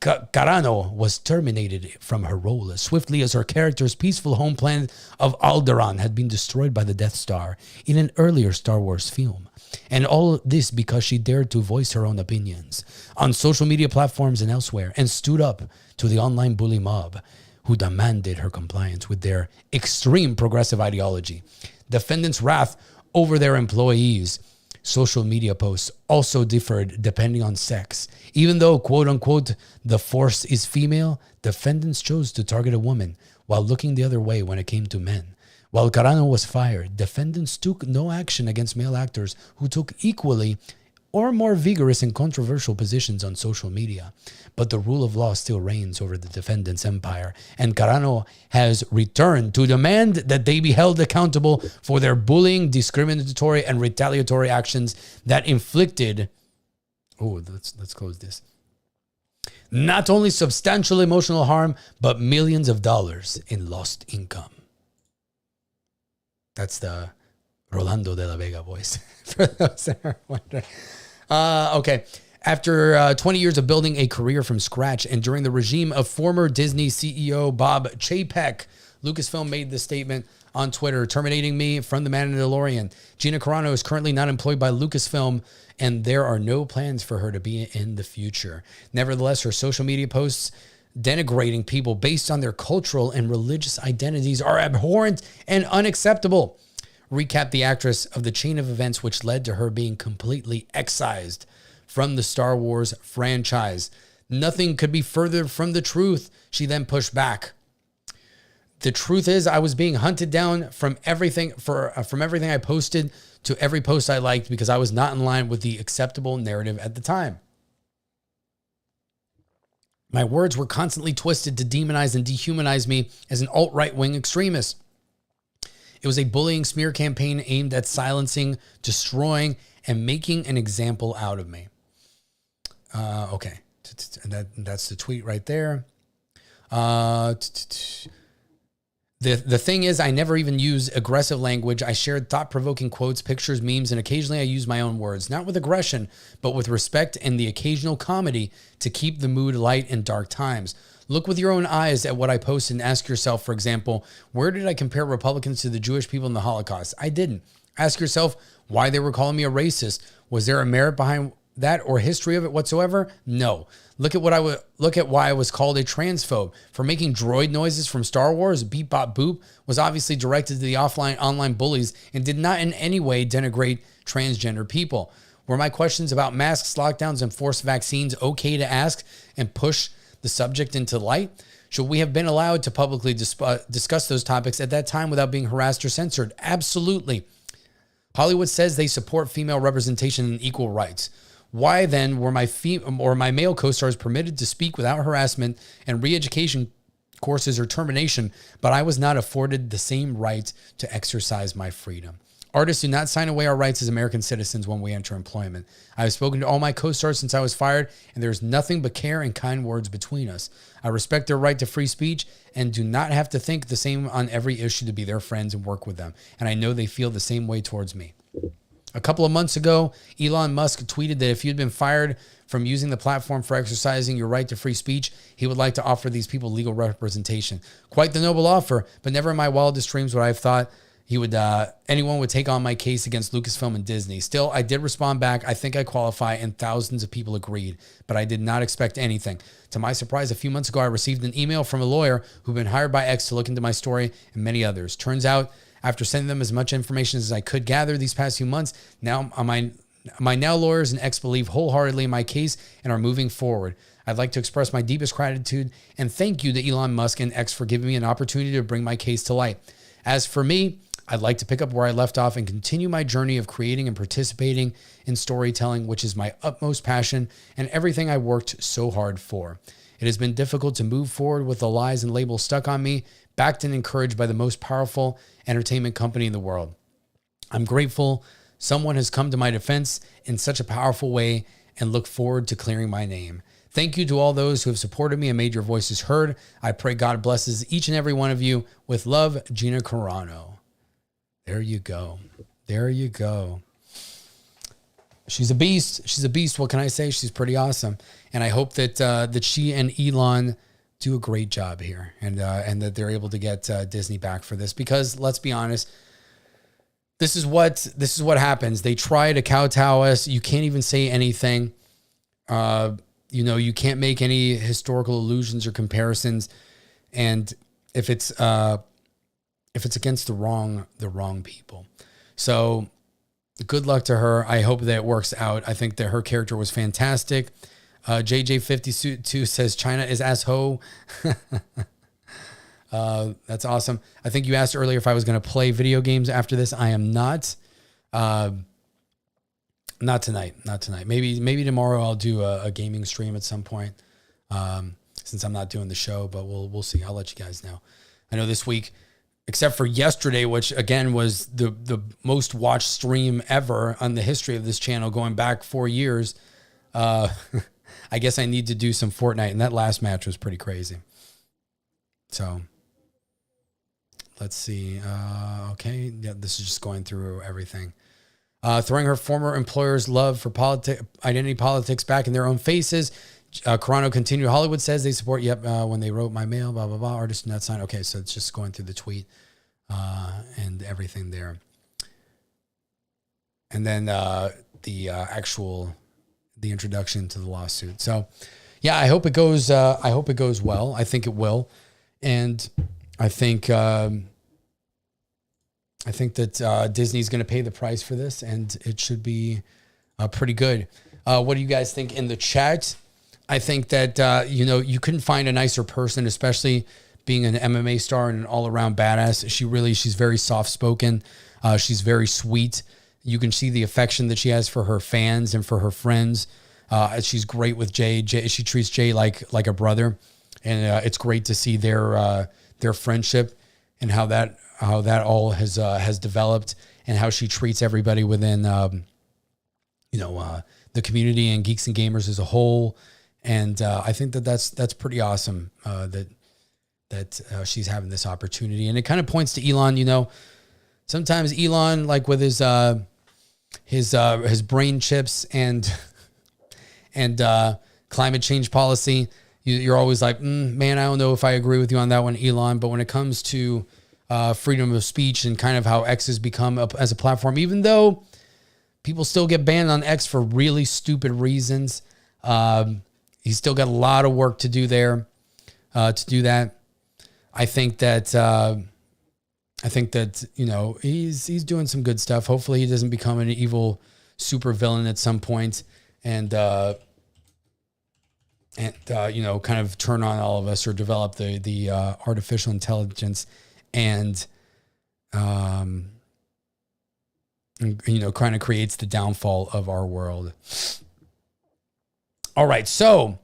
Carano was terminated from her role as swiftly as her character's peaceful home planet of Alderaan had been destroyed by the Death Star in an earlier Star Wars film. And all this because she dared to voice her own opinions on social media platforms and elsewhere, and stood up to the online bully mob who demanded her compliance with their extreme progressive ideology. Defendants' wrath over their employees' social media posts also differed depending on sex. Even though, quote unquote, the force is female, defendants chose to target a woman while looking the other way when it came to men. While Carano was fired, defendants took no action against male actors who took equally or more vigorous and controversial positions on social media. But the rule of law still reigns over the defendant's empire, and Carano has returned to demand that they be held accountable for their bullying, discriminatory, and retaliatory actions that inflicted, let's close this, not only substantial emotional harm, but millions of dollars in lost income. That's the Rolando de la Vega voice, for those that are wondering. Okay. After 20 years of building a career from scratch and during the regime of former Disney CEO Bob Chapek, Lucasfilm made the statement on Twitter, terminating me from The Mandalorian. Gina Carano is currently not employed by Lucasfilm, and there are no plans for her to be in the future. Nevertheless, her social media posts denigrating people based on their cultural and religious identities are abhorrent and unacceptable. Recap the actress of the chain of events which led to her being completely excised from the Star Wars franchise. Nothing could be further from the truth, she then pushed back. The truth is, I was being hunted down from everything I posted to every post I liked because I was not in line with the acceptable narrative at the time. My words were constantly twisted to demonize and dehumanize me as an alt-right wing extremist. It was a bullying smear campaign aimed at silencing, destroying, and making an example out of me. Okay. And that's the tweet right there. The thing is, I never even use aggressive language. I shared thought-provoking quotes, pictures, memes, and occasionally I use my own words, not with aggression, but with respect and the occasional comedy to keep the mood light in dark times. Look with your own eyes at what I posted and ask yourself, for example, where did I compare Republicans to the Jewish people in the Holocaust? I didn't. Ask yourself why they were calling me a racist. Was there a merit behind that or history of it whatsoever? No. Look at why I was called a transphobe. For making droid noises from Star Wars, Beep Bop Boop was obviously directed to the online bullies and did not in any way denigrate transgender people. Were my questions about masks, lockdowns, and forced vaccines okay to ask and push the subject into light? Should we have been allowed to publicly discuss those topics at that time without being harassed or censored? Absolutely. Hollywood says they support female representation and equal rights. Why then were my male co-stars permitted to speak without harassment and re-education courses or termination, but I was not afforded the same right to exercise my freedom? Artists do not sign away our rights as American citizens when we enter employment. I have spoken to all my co-stars since I was fired, and there's nothing but care and kind words between us. I respect their right to free speech and do not have to think the same on every issue to be their friends and work with them. And I know they feel the same way towards me. A couple of months ago, Elon Musk tweeted that if you'd been fired from using the platform for exercising your right to free speech, he would like to offer these people legal representation. Quite the noble offer, but never in my wildest dreams would I have thought anyone would take on my case against Lucasfilm and Disney. Still, I did respond back. I think I qualify, and thousands of people agreed, but I did not expect anything. To my surprise, a few months ago, I received an email from a lawyer who'd been hired by X to look into my story and many others. Turns out, after sending them as much information as I could gather these past few months, now my now lawyers and X believe wholeheartedly in my case and are moving forward. I'd like to express my deepest gratitude and thank you to Elon Musk and X for giving me an opportunity to bring my case to light. As for me, I'd like to pick up where I left off and continue my journey of creating and participating in storytelling, which is my utmost passion and everything I worked so hard for. It has been difficult to move forward with the lies and labels stuck on me, backed and encouraged by the most powerful entertainment company in the world. I'm grateful someone has come to my defense in such a powerful way and look forward to clearing my name. Thank you to all those who have supported me and made your voices heard. I pray God blesses each and every one of you. With love, Gina Carano. There you go. There you go. She's a beast. She's a beast. What can I say? She's pretty awesome. And I hope that she and Elon do a great job here, and that they're able to get Disney back for this, because let's be honest, this is what happens. They try to kowtow us. You can't even say anything. You can't make any historical allusions or comparisons, and if it's against the wrong people. So good luck to her. I hope that it works out. I think that her character was fantastic. JJ52 says China is asshole. That's awesome. I think you asked earlier if I was going to play video games after this. I am not. Not tonight. Maybe tomorrow I'll do a gaming stream at some point. Since I'm not doing the show, but we'll see. I'll let you guys know. I know this week, except for yesterday, which again was the most watched stream ever on the history of this channel, going back 4 years. I guess I need to do some Fortnite, and that last match was pretty crazy. So let's see. Okay. Yeah, this is just going through everything. Throwing her former employer's love for identity politics back in their own faces. Carano continued. Hollywood says they support. Yep. When they wrote my mail, blah, blah, blah. Artist not signed. Okay. So it's just going through the tweet and everything there. And then the introduction to the lawsuit. So yeah, I hope it goes well. I think it will. And I think that Disney's going to pay the price for this, and it should be pretty good. What do you guys think in the chat? I think that, you couldn't find a nicer person, especially being an MMA star and an all around badass. She's very soft spoken. She's very sweet. You can see the affection that she has for her fans and for her friends. She's great with Jay. She treats Jay like a brother, and it's great to see their friendship and how that all has developed, and how she treats everybody within the community and geeks and gamers as a whole. And I think that's pretty awesome that she's having this opportunity, and it kind of points to Elon. Sometimes Elon, like with his brain chips and climate change policy, you're always like, man, I don't know if I agree with you on that one, Elon. But when it comes to freedom of speech and kind of how X has become as a platform, even though People still get banned on X for really stupid reasons. He's still got a lot of work to do there to do that. I think that you know, he's doing some good stuff. Hopefully he doesn't become an evil super villain at some point and you know, kind of turn on all of us or develop the artificial intelligence and you know, kind of creates the downfall of our world. All right, so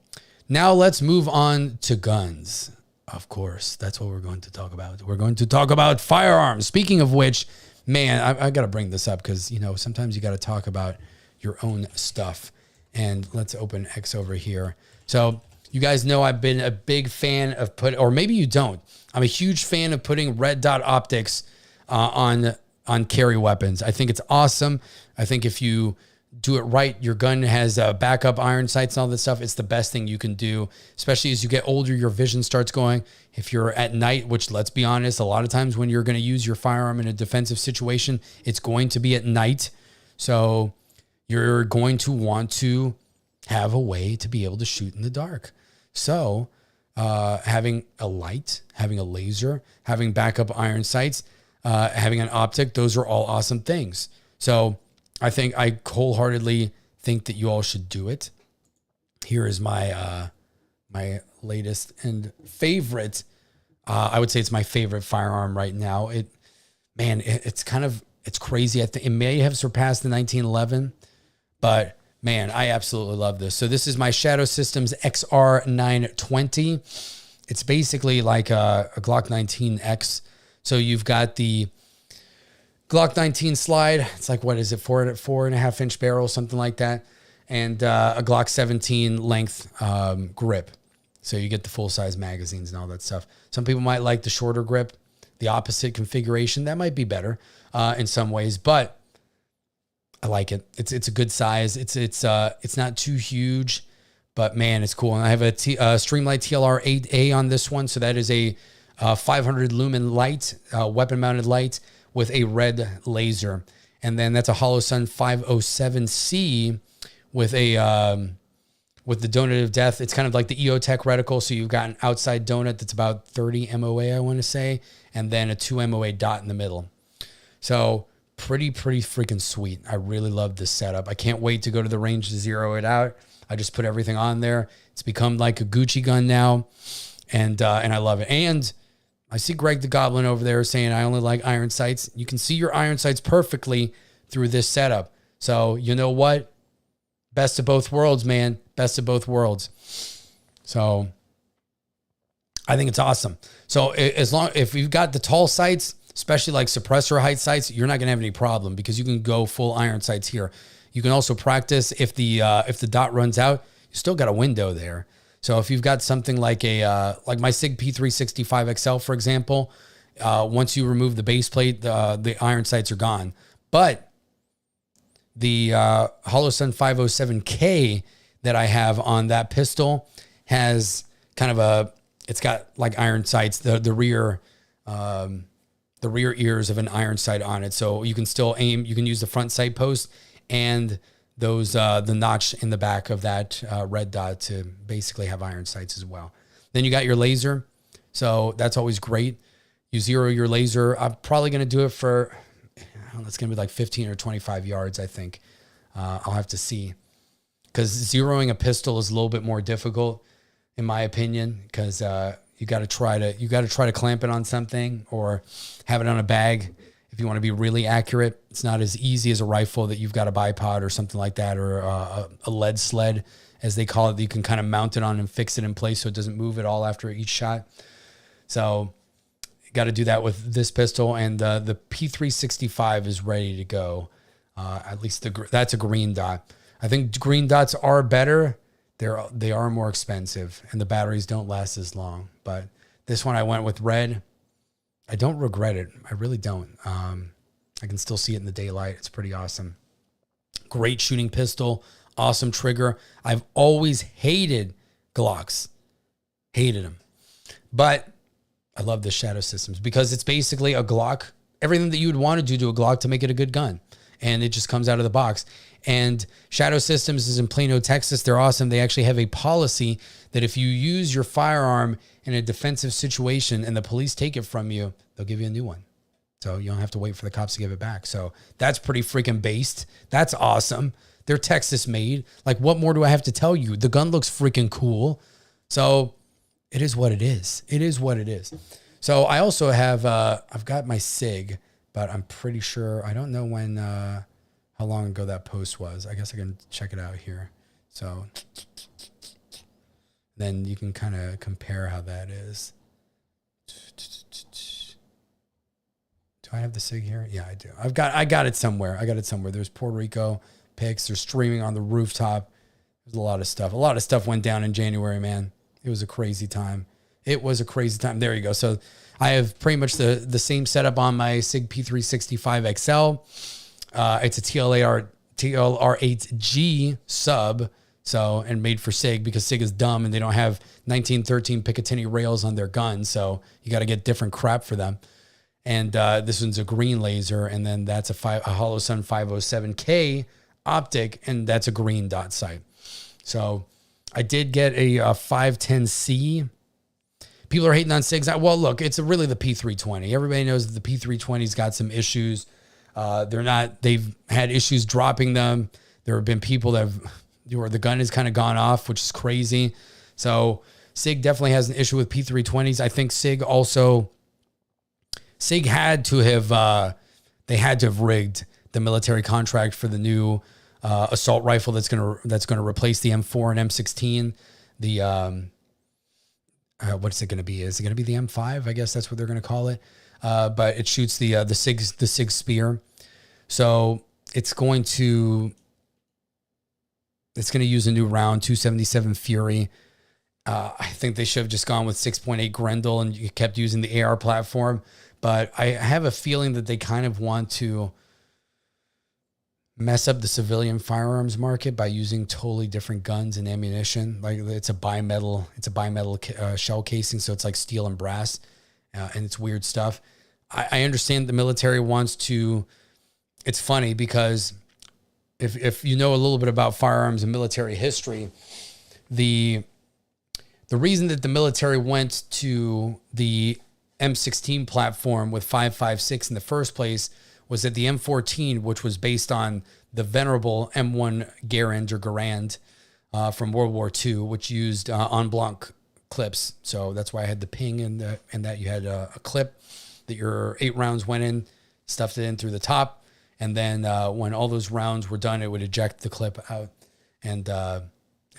now let's move on to guns. Of course, that's what we're going to talk about. We're going to talk about firearms. Speaking of which, man, I got to bring this up because, you know, sometimes you got to talk about your own stuff. And let's open X over here. So you guys know I've been a big fan of or maybe you don't. I'm a huge fan of putting red dot optics on carry weapons. I think it's awesome. I think if you do it right, your gun has backup iron sights and all this stuff. It's the best thing you can do, especially as you get older, your vision starts going. If you're at night, which let's be honest, a lot of times when you're going to use your firearm in a defensive situation, it's going to be at night. So you're going to want to have a way to be able to shoot in the dark. So having a light, having a laser, having backup iron sights, having an optic, those are all awesome things. So I wholeheartedly think that you all should do it. Here is my my latest and favorite. I would say it's my favorite firearm right now. It's crazy. I think it may have surpassed the 1911, but man, I absolutely love this. So this is my Shadow Systems XR920. It's basically like a Glock 19X. So you've got the Glock 19 slide. It's like, what is it? 4.5 inch barrel, something like that. And a Glock 17 length grip. So you get the full size magazines and all that stuff. Some people might like the shorter grip, the opposite configuration. That might be better in some ways, but I like it. It's a good size. It's not too huge, but man, it's cool. And I have a Streamlight TLR 8A on this one. So that is a 500 lumen light, weapon mounted light with a red laser. And then that's a Holosun 507C with with the donut of death. It's kind of like the EOTech reticle. So you've got an outside donut that's about 30 MOA, I want to say, and then a 2 MOA dot in the middle. So pretty freaking sweet. I really love this setup. I can't wait to go to the range to zero it out. I just put everything on there. It's become like a Gucci gun now. And I love it. And I see Greg the Goblin over there saying, I only like iron sights. You can see your iron sights perfectly through this setup. So you know what? Best of both worlds, man. Best of both worlds. So I think it's awesome. So if you've got the tall sights, especially like suppressor height sights, you're not going to have any problem because you can go full iron sights here. You can also practice if the dot runs out, you still got a window there. So if you've got something like like my SIG P365 XL, for example, once you remove the base plate, the iron sights are gone. But the Holosun 507K that I have on that pistol has kind of it's got like iron sights, the rear ears of an iron sight on it. So you can still aim, you can use the front sight post and those the notch in the back of that red dot to basically have iron sights as well. Then you got your laser. So that's always great. You zero your laser. I'm probably going to do it for, it's going to be like 15 or 25 yards, I think. I'll have to see. Because zeroing a pistol is a little bit more difficult, in my opinion, because you got to try to clamp it on something or have it on a bag. If you want to be really accurate, it's not as easy as a rifle that you've got a bipod or something like that, or a lead sled, as they call it, that you can kind of mount it on and fix it in place so it doesn't move at all after each shot. So you got to do that with this pistol, and the P365 is ready to go. At least that's a green dot. I think green dots are better. They are more expensive, and the batteries don't last as long. But this one I went with red. I don't regret it. I really don't. I can still see it in the daylight. It's pretty awesome. Great shooting pistol. Awesome trigger. I've always hated Glocks. Hated them. But I love the Shadow Systems because it's basically a Glock. Everything that you would want to do to a Glock to make it a good gun. and it just comes out of the box. And Shadow Systems is in Plano, Texas. They're awesome. They actually have a policy that if you use your firearm in a defensive situation and the police take it from you, they'll give you a new one. So you don't have to wait for the cops to give it back. So that's pretty freaking based. That's awesome. They're Texas made. Like, what more do I have to tell you? The gun looks freaking cool. So it is what it is. It is what it is. So I also have, I've got my SIG, but I'm pretty sure, I don't know when, how long ago that post was. I guess I can check it out here. So then you can kind of compare how that is. Do I have the SIG here? Yeah, I do. I got it somewhere. There's Puerto Rico pics. They're streaming on the rooftop. There's a lot of stuff. A lot of stuff went down in January, man. It was a crazy time. There you go. So I have pretty much the same setup on my SIG P365 XL. It's a TLR8G sub. So, and made for SIG because SIG is dumb and they don't have 1913 Picatinny rails on their guns. So you got to get different crap for them. And this one's a green laser. And then that's a Holosun 507K optic. And that's a green dot sight. So I did get a 510C. People are hating on SIGs. Well, look, it's really the P320. Everybody knows that the P320's got some issues. They've had issues dropping them. There have been people where the gun has kind of gone off, which is crazy. So SIG definitely has an issue with P320s. I think SIG had to have, they had to have rigged the military contract for the new assault rifle that's gonna replace the M4 and M16. What's it gonna be? Is it gonna be the M5? I guess that's what they're gonna call it. But it shoots the SIG Spear, so it's going to use a new round, 277 Fury. I think they should have just gone with 6.8 Grendel and you kept using the AR platform. But I have a feeling that they kind of want to mess up the civilian firearms market by using totally different guns and ammunition. Like it's a bimetal shell casing, so it's like steel and brass, and it's weird stuff. I understand the military wants to. It's funny because if you know a little bit about firearms and military history, the reason that the military went to the M16 platform with 5.56 in the first place was that the M14, which was based on the venerable M1 Garand from World War II, which used en blanc clips. So that's why I had the ping and that you had a clip that your 8 rounds went in, stuffed it in through the top. And then when all those rounds were done, it would eject the clip out and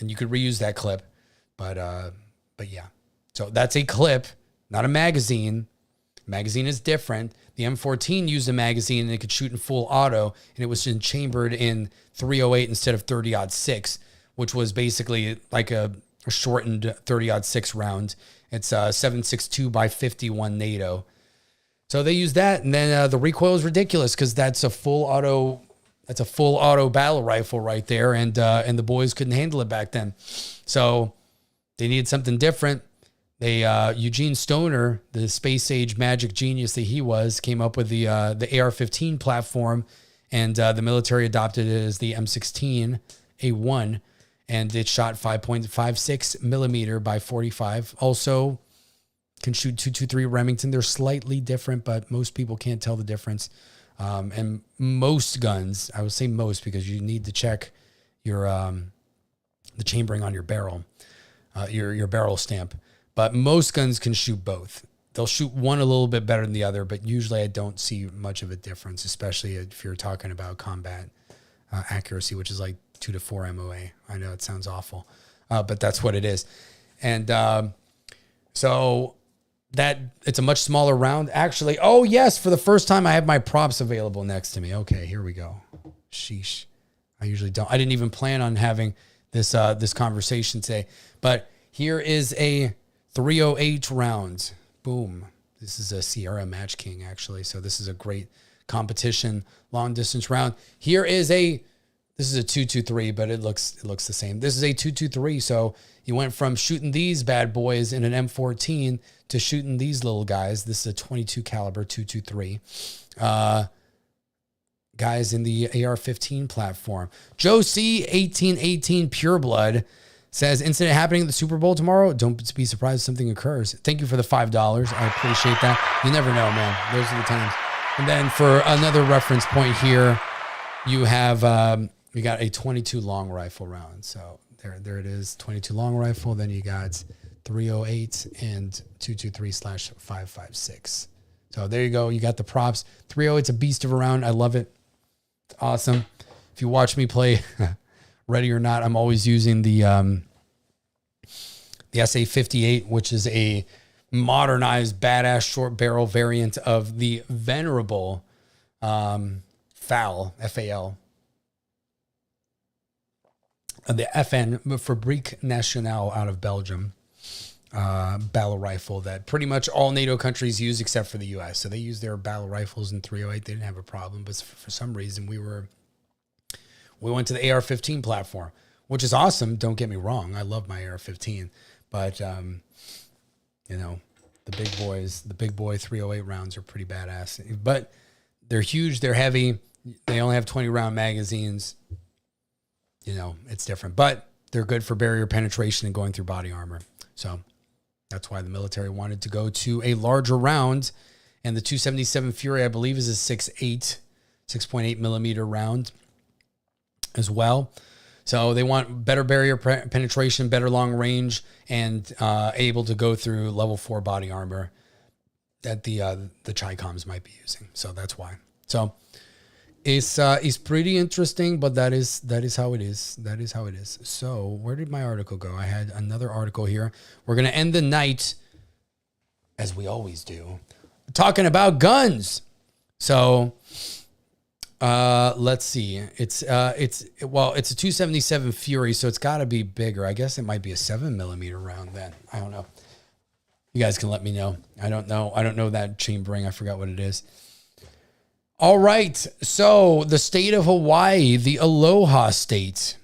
you could reuse that clip. But yeah, so that's a clip, not a magazine. Magazine is different. The M14 used a magazine and it could shoot in full auto, and it was chambered in 308 instead of 30-06, which was basically like a shortened 30-06 round. It's 7.62 by 51 NATO. So they used that, and then the recoil is ridiculous because that's a full auto battle rifle right there, and the boys couldn't handle it back then. So they needed something different. They Eugene Stoner, the space age magic genius that he was, came up with the AR-15 platform, and the military adopted it as the M16 A1, and it shot 5.56 millimeter by 45. Also can shoot 223 Remington. They're slightly different, but most people can't tell the difference. And most guns, I would say most because you need to check your the chambering on your barrel, your barrel stamp. But most guns can shoot both. They'll shoot one a little bit better than the other, but usually I don't see much of a difference, especially if you're talking about combat accuracy, which is like 2 to 4 MOA. I know it sounds awful, but that's what it is. And so that it's a much smaller round. Actually, oh yes, for the first time I have my props available next to me. Okay, here we go. Sheesh. I usually don't. I didn't even plan on having this conversation today, but here is a 308 round. Boom. This is a Sierra Match King, actually. So this is a great competition long distance round. Here is this is a 223, but it looks the same. This is a 223. So you went from shooting these bad boys in an M14 to shooting these little guys. This is a 22 caliber 223. guys in the AR-15 platform. Joe C. 1818 Pureblood says, incident happening at the Super Bowl tomorrow. Don't be surprised if something occurs. Thank you for the $5. I appreciate that. You never know, man. Those are the times. And then for another reference point here, you have you got a 22 long rifle round. So there it is, 22 long rifle. Then you got 308 and 223/556. So there you go. You got the props. 308's a beast of a round. I love it. It's awesome. If you watch me play Ready or Not, I'm always using the SA-58, which is a modernized, badass short barrel variant of the venerable FAL, F-A-L. The FN, Fabrique Nationale out of Belgium, battle rifle that pretty much all NATO countries use except for the U.S. So they use their battle rifles in 308. They didn't have a problem, but for some reason we went to the AR-15 platform, which is awesome. Don't get me wrong. I love my AR-15, but you know, the big boy 308 rounds are pretty badass, but they're huge. They're heavy. They only have 20 round magazines. You know, it's different, but they're good for barrier penetration and going through body armor. So that's why the military wanted to go to a larger round. And the 277 Fury, I believe, is a 6.8 millimeter round as well. So they want better barrier penetration, better long range, and able to go through level 4 body armor that the Chi-Coms might be using. So that's why. So it's pretty interesting, but that is how it is. That is how it is. So where did my article go? I had another article here. We're going to end the night, as we always do, talking about guns. So let's see. It's a 277 Fury, so it's got to be bigger. I guess it might be a 7 millimeter round then. I don't know. You guys can let me know. I don't know that chambering. I forgot what it is. All right. So the state of Hawaii, the Aloha state,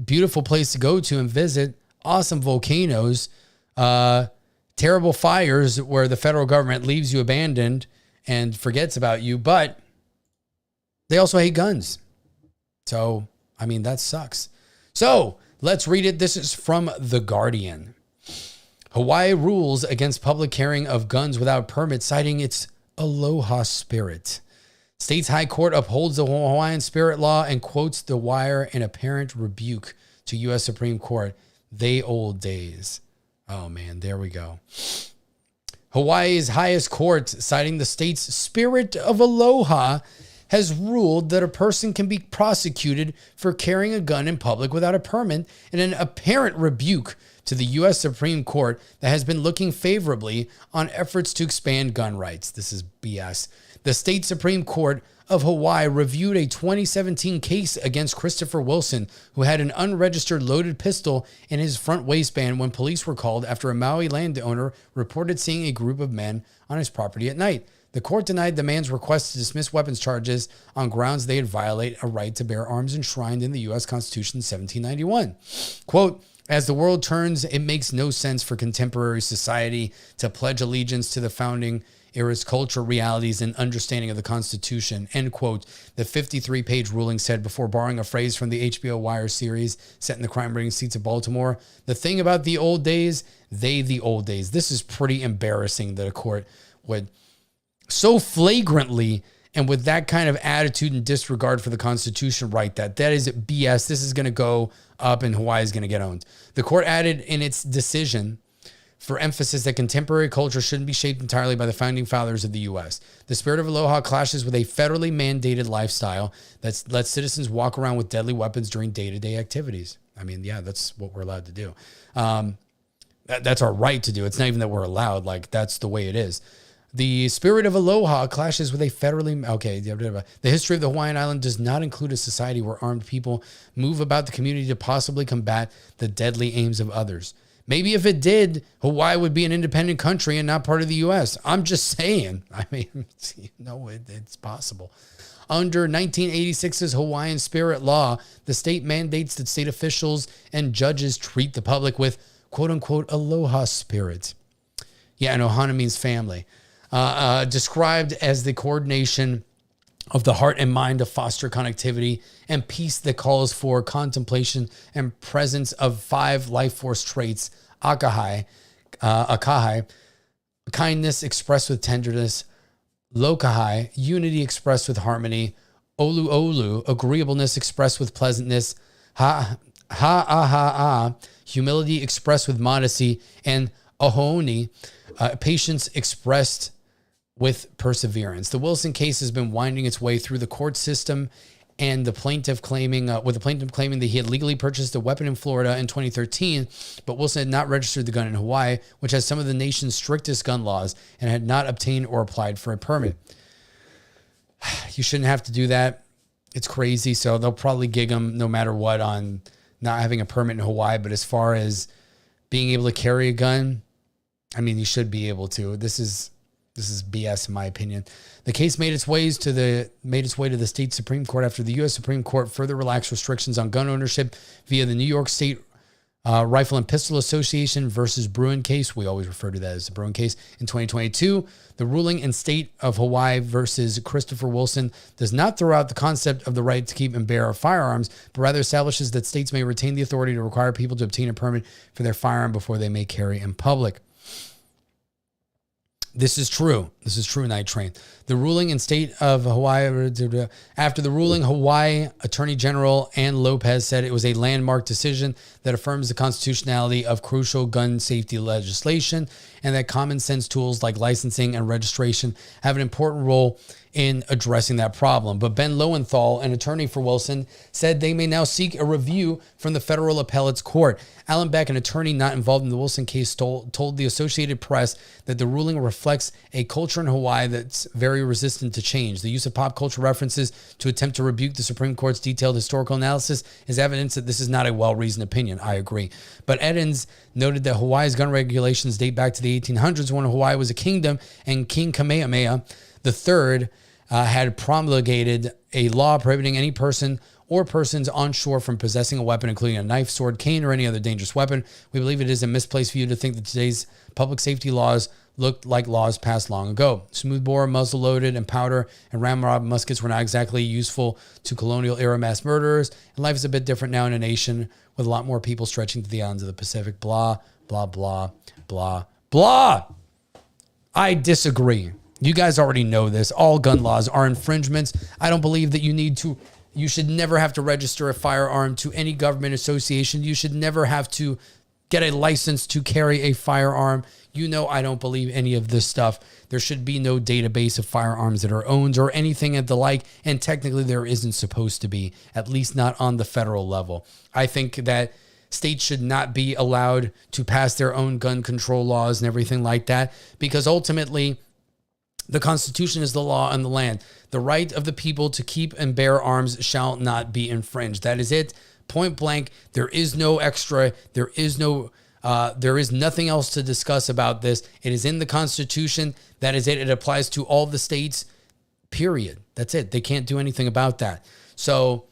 beautiful place to go to and visit. Awesome volcanoes, terrible fires where the federal government leaves you abandoned and forgets about you, but they also hate guns. So, I mean, that sucks. So let's read it. This is from The Guardian. Hawaii rules against public carrying of guns without permit, citing its Aloha spirit. State's High Court upholds the Hawaiian spirit law and quotes The Wire in apparent rebuke to U.S. Supreme Court. They old days. Oh, man, there we go. Hawaii's highest court, citing the state's spirit of aloha, has ruled that a person can be prosecuted for carrying a gun in public without a permit in an apparent rebuke to the U.S. Supreme Court that has been looking favorably on efforts to expand gun rights. This is BS. The state Supreme Court of Hawaii reviewed a 2017 case against Christopher Wilson, who had an unregistered loaded pistol in his front waistband when police were called after a Maui landowner reported seeing a group of men on his property at night. The court denied the man's request to dismiss weapons charges on grounds they'd violate a right to bear arms enshrined in the U.S. Constitution in 1791. Quote, as the world turns, it makes no sense for contemporary society to pledge allegiance to the founding era's cultural realities and understanding of the Constitution, end quote, the 53-page ruling said before borrowing a phrase from the HBO Wire series set in the crime-ridden streets of Baltimore. The thing about the old days, the old days. This is pretty embarrassing that a court would so flagrantly and with that kind of attitude and disregard for the Constitution write that. That is BS. This is going to go up and Hawaii is going to get owned. The court added in its decision for emphasis that contemporary culture shouldn't be shaped entirely by the founding fathers of the U.S. The spirit of aloha clashes with a federally mandated lifestyle that lets citizens walk around with deadly weapons during day-to-day activities. I mean, yeah, that's what we're allowed to do. That's our right to do. It's not even that we're allowed. Like, that's the way it is. The spirit of aloha clashes with a federally... Okay, the history of the Hawaiian island does not include a society where armed people move about the community to possibly combat the deadly aims of others. Maybe if it did, Hawaii would be an independent country and not part of the U.S. I'm just saying. I mean, it's possible. Under 1986's Hawaiian Spirit Law, the state mandates that state officials and judges treat the public with quote-unquote aloha spirit. Yeah, and ohana means family. Described as the coordination of the heart and mind to foster connectivity and peace that calls for contemplation and presence of 5 life force traits: akahai, kindness expressed with tenderness; lokahai, unity expressed with harmony; olu, agreeableness expressed with pleasantness; ha, humility expressed with modesty; and ahoni, patience expressed with perseverance. The Wilson case has been winding its way through the court system, and the plaintiff claiming, that he had legally purchased a weapon in Florida in 2013, but Wilson had not registered the gun in Hawaii, which has some of the nation's strictest gun laws, and had not obtained or applied for a permit. You shouldn't have to do that. It's crazy. So they'll probably gig him no matter what on not having a permit in Hawaii. But as far as being able to carry a gun, I mean, you should be able to. This is BS in my opinion. The case made its way to the state Supreme Court after the U.S. Supreme Court further relaxed restrictions on gun ownership via the New York State Rifle and Pistol Association versus Bruin case. We always refer to that as the Bruin case. In 2022, the ruling in State of Hawaii versus Christopher Wilson does not throw out the concept of the right to keep and bear firearms, but rather establishes that states may retain the authority to require people to obtain a permit for their firearm before they may carry in public. This is true. This is true, Night Train. The ruling in State of Hawaii, after the ruling, Hawaii Attorney General Ann Lopez said it was a landmark decision that affirms the constitutionality of crucial gun safety legislation and that common sense tools like licensing and registration have an important role in addressing that problem. But Ben Lowenthal, an attorney for Wilson, said they may now seek a review from the federal appellate's court. Alan Beck, an attorney not involved in the Wilson case, told the Associated Press that the ruling reflects a culture in Hawaii that's very resistant to change. The use of pop culture references to attempt to rebuke the Supreme Court's detailed historical analysis is evidence that this is not a well-reasoned opinion. I agree. But Edens noted that Hawaii's gun regulations date back to the 1800s when Hawaii was a kingdom, and King Kamehameha III had promulgated a law prohibiting any person or persons on shore from possessing a weapon, including a knife, sword, cane, or any other dangerous weapon. We believe it is a misplaced view to think that today's public safety laws looked like laws passed long ago. Smoothbore, muzzle-loaded, and powder and ramrod muskets were not exactly useful to colonial-era mass murderers, and life is a bit different now in a nation with a lot more people stretching to the islands of the Pacific. Blah, blah, blah, blah, blah. I disagree. You guys already know this. All gun laws are infringements. I don't believe that you should never have to register a firearm to any government association. You should never have to get a license to carry a firearm. You know, I don't believe any of this stuff. There should be no database of firearms that are owned or anything of the like. And technically there isn't supposed to be, at least not on the federal level. I think that states should not be allowed to pass their own gun control laws and everything like that, because ultimately the Constitution is the law on the land. The right of the people to keep and bear arms shall not be infringed. That is it. Point blank. There is no extra. There is nothing else to discuss about this. It is in the Constitution. That is it. It applies to all the states, period. That's it. They can't do anything about that. So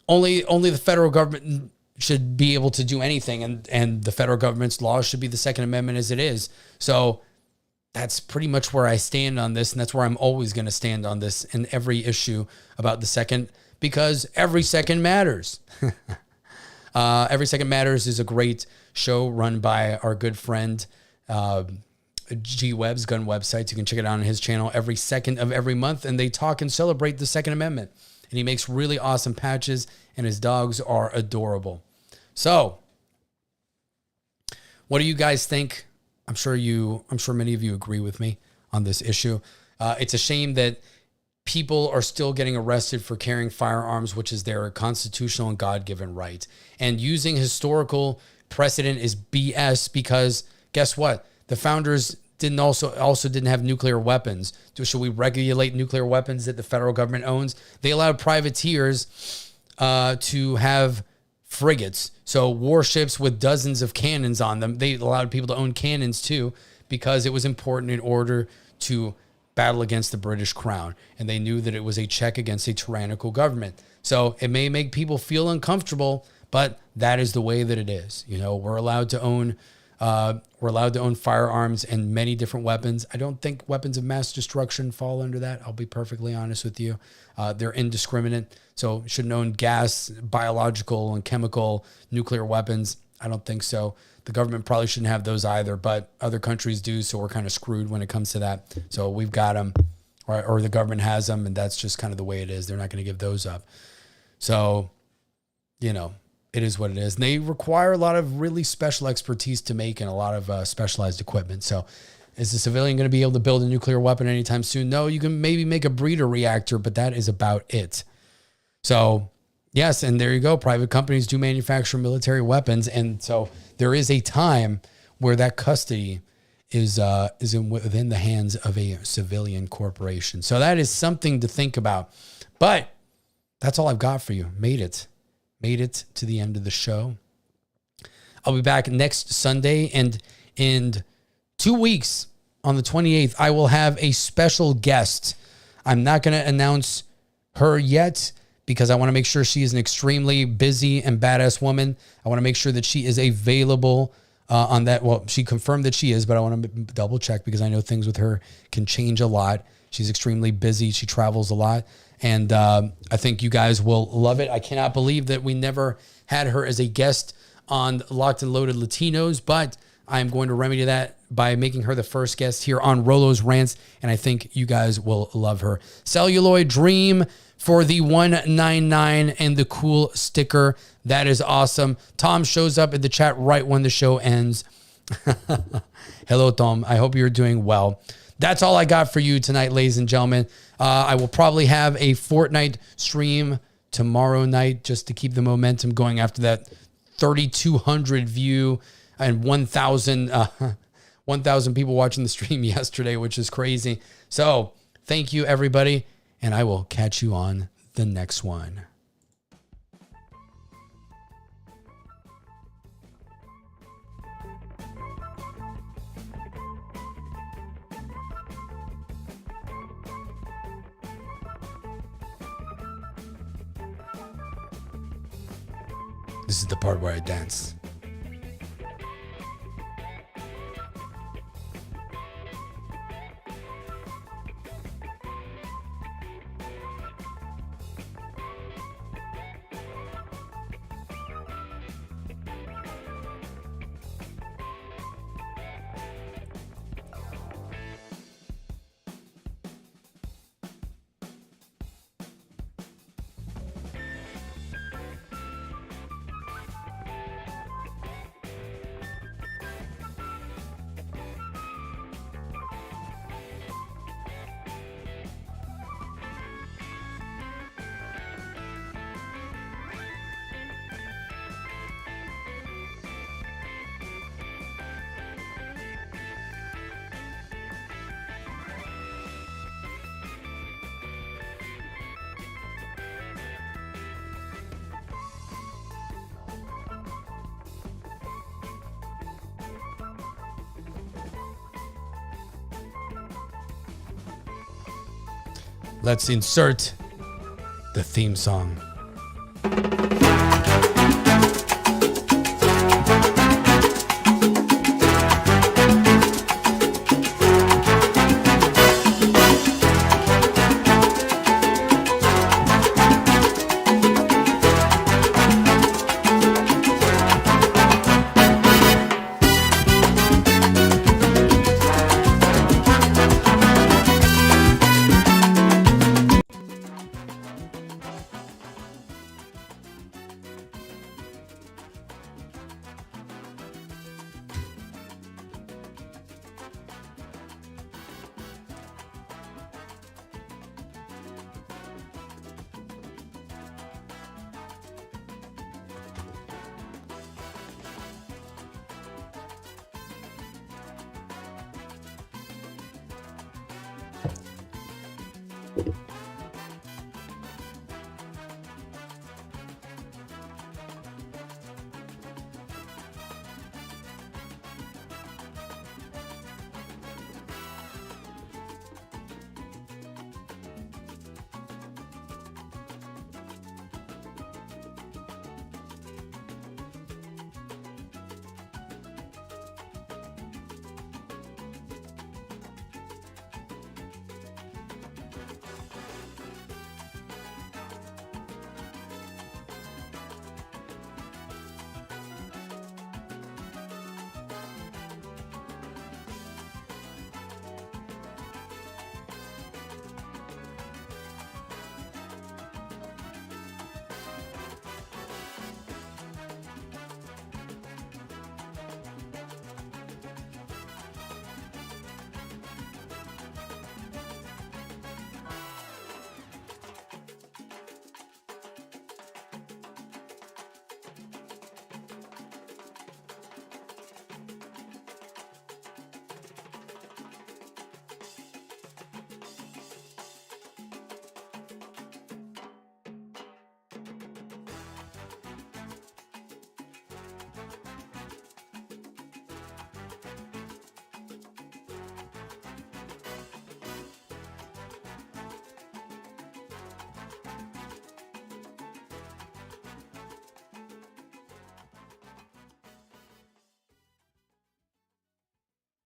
only the federal government should be able to do anything. And the federal government's laws should be the Second Amendment as it is. So that's pretty much where I stand on this, and that's where I'm always going to stand on this in every issue about the second, because every second matters. Every Second Matters is a great show run by our good friend G Webb's gun website. You can check it out on his channel every second of every month, and they talk and celebrate the Second Amendment. And he makes really awesome patches, and his dogs are adorable. So, what do you guys think? I'm sure many of you agree with me on this issue. It's a shame that people are still getting arrested for carrying firearms, which is their constitutional and God-given right. And using historical precedent is BS, because guess what? The founders didn't have nuclear weapons. Should we regulate nuclear weapons that the federal government owns? They allowed privateers to have frigates, so warships with dozens of cannons on them. They allowed people to own cannons too, because it was important in order to battle against the British Crown, and they knew that it was a check against a tyrannical government. So it may make people feel uncomfortable, but that is the way that it is. You know, we're allowed to own We're allowed to own firearms and many different weapons. I don't think weapons of mass destruction fall under that. I'll be perfectly honest with you. They're indiscriminate. So shouldn't own gas, biological and chemical, nuclear weapons. I don't think so. The government probably shouldn't have those either, but other countries do. So we're kind of screwed when it comes to that. So we've got them, or the government has them, and that's just kind of the way it is. They're not going to give those up. So, you know, it is what it is. And they require a lot of really special expertise to make and a lot of specialized equipment. So is the civilian going to be able to build a nuclear weapon anytime soon? No, you can maybe make a breeder reactor, but that is about it. So yes, and there you go. Private companies do manufacture military weapons. And so there is a time where that custody is within the hands of a civilian corporation. So that is something to think about. But that's all I've got for you. Made it to the end of the show. I'll be back next Sunday, and in 2 weeks on the 28th, I will have a special guest. I'm not going to announce her yet because I want to make sure she is an extremely busy and badass woman. I want to make sure that she is available on that. Well, she confirmed that she is, but I want to double check because I know things with her can change a lot. She's extremely busy. She travels a lot. And I think you guys will love it. I cannot believe that we never had her as a guest on Locked and Loaded Latinos, but I'm going to remedy that by making her the first guest here on Rolo's Rants, and I think you guys will love her. Celluloid Dream for the 199 and the cool sticker. That is awesome. Tom shows up in the chat right when the show ends. Hello, Tom. I hope you're doing well. That's all I got for you tonight, ladies and gentlemen. I will probably have a Fortnite stream tomorrow night just to keep the momentum going after that 3,200 view and 1,000 people watching the stream yesterday, which is crazy. So thank you, everybody, and I will catch you on the next one. This is the part where I dance. Let's insert the theme song.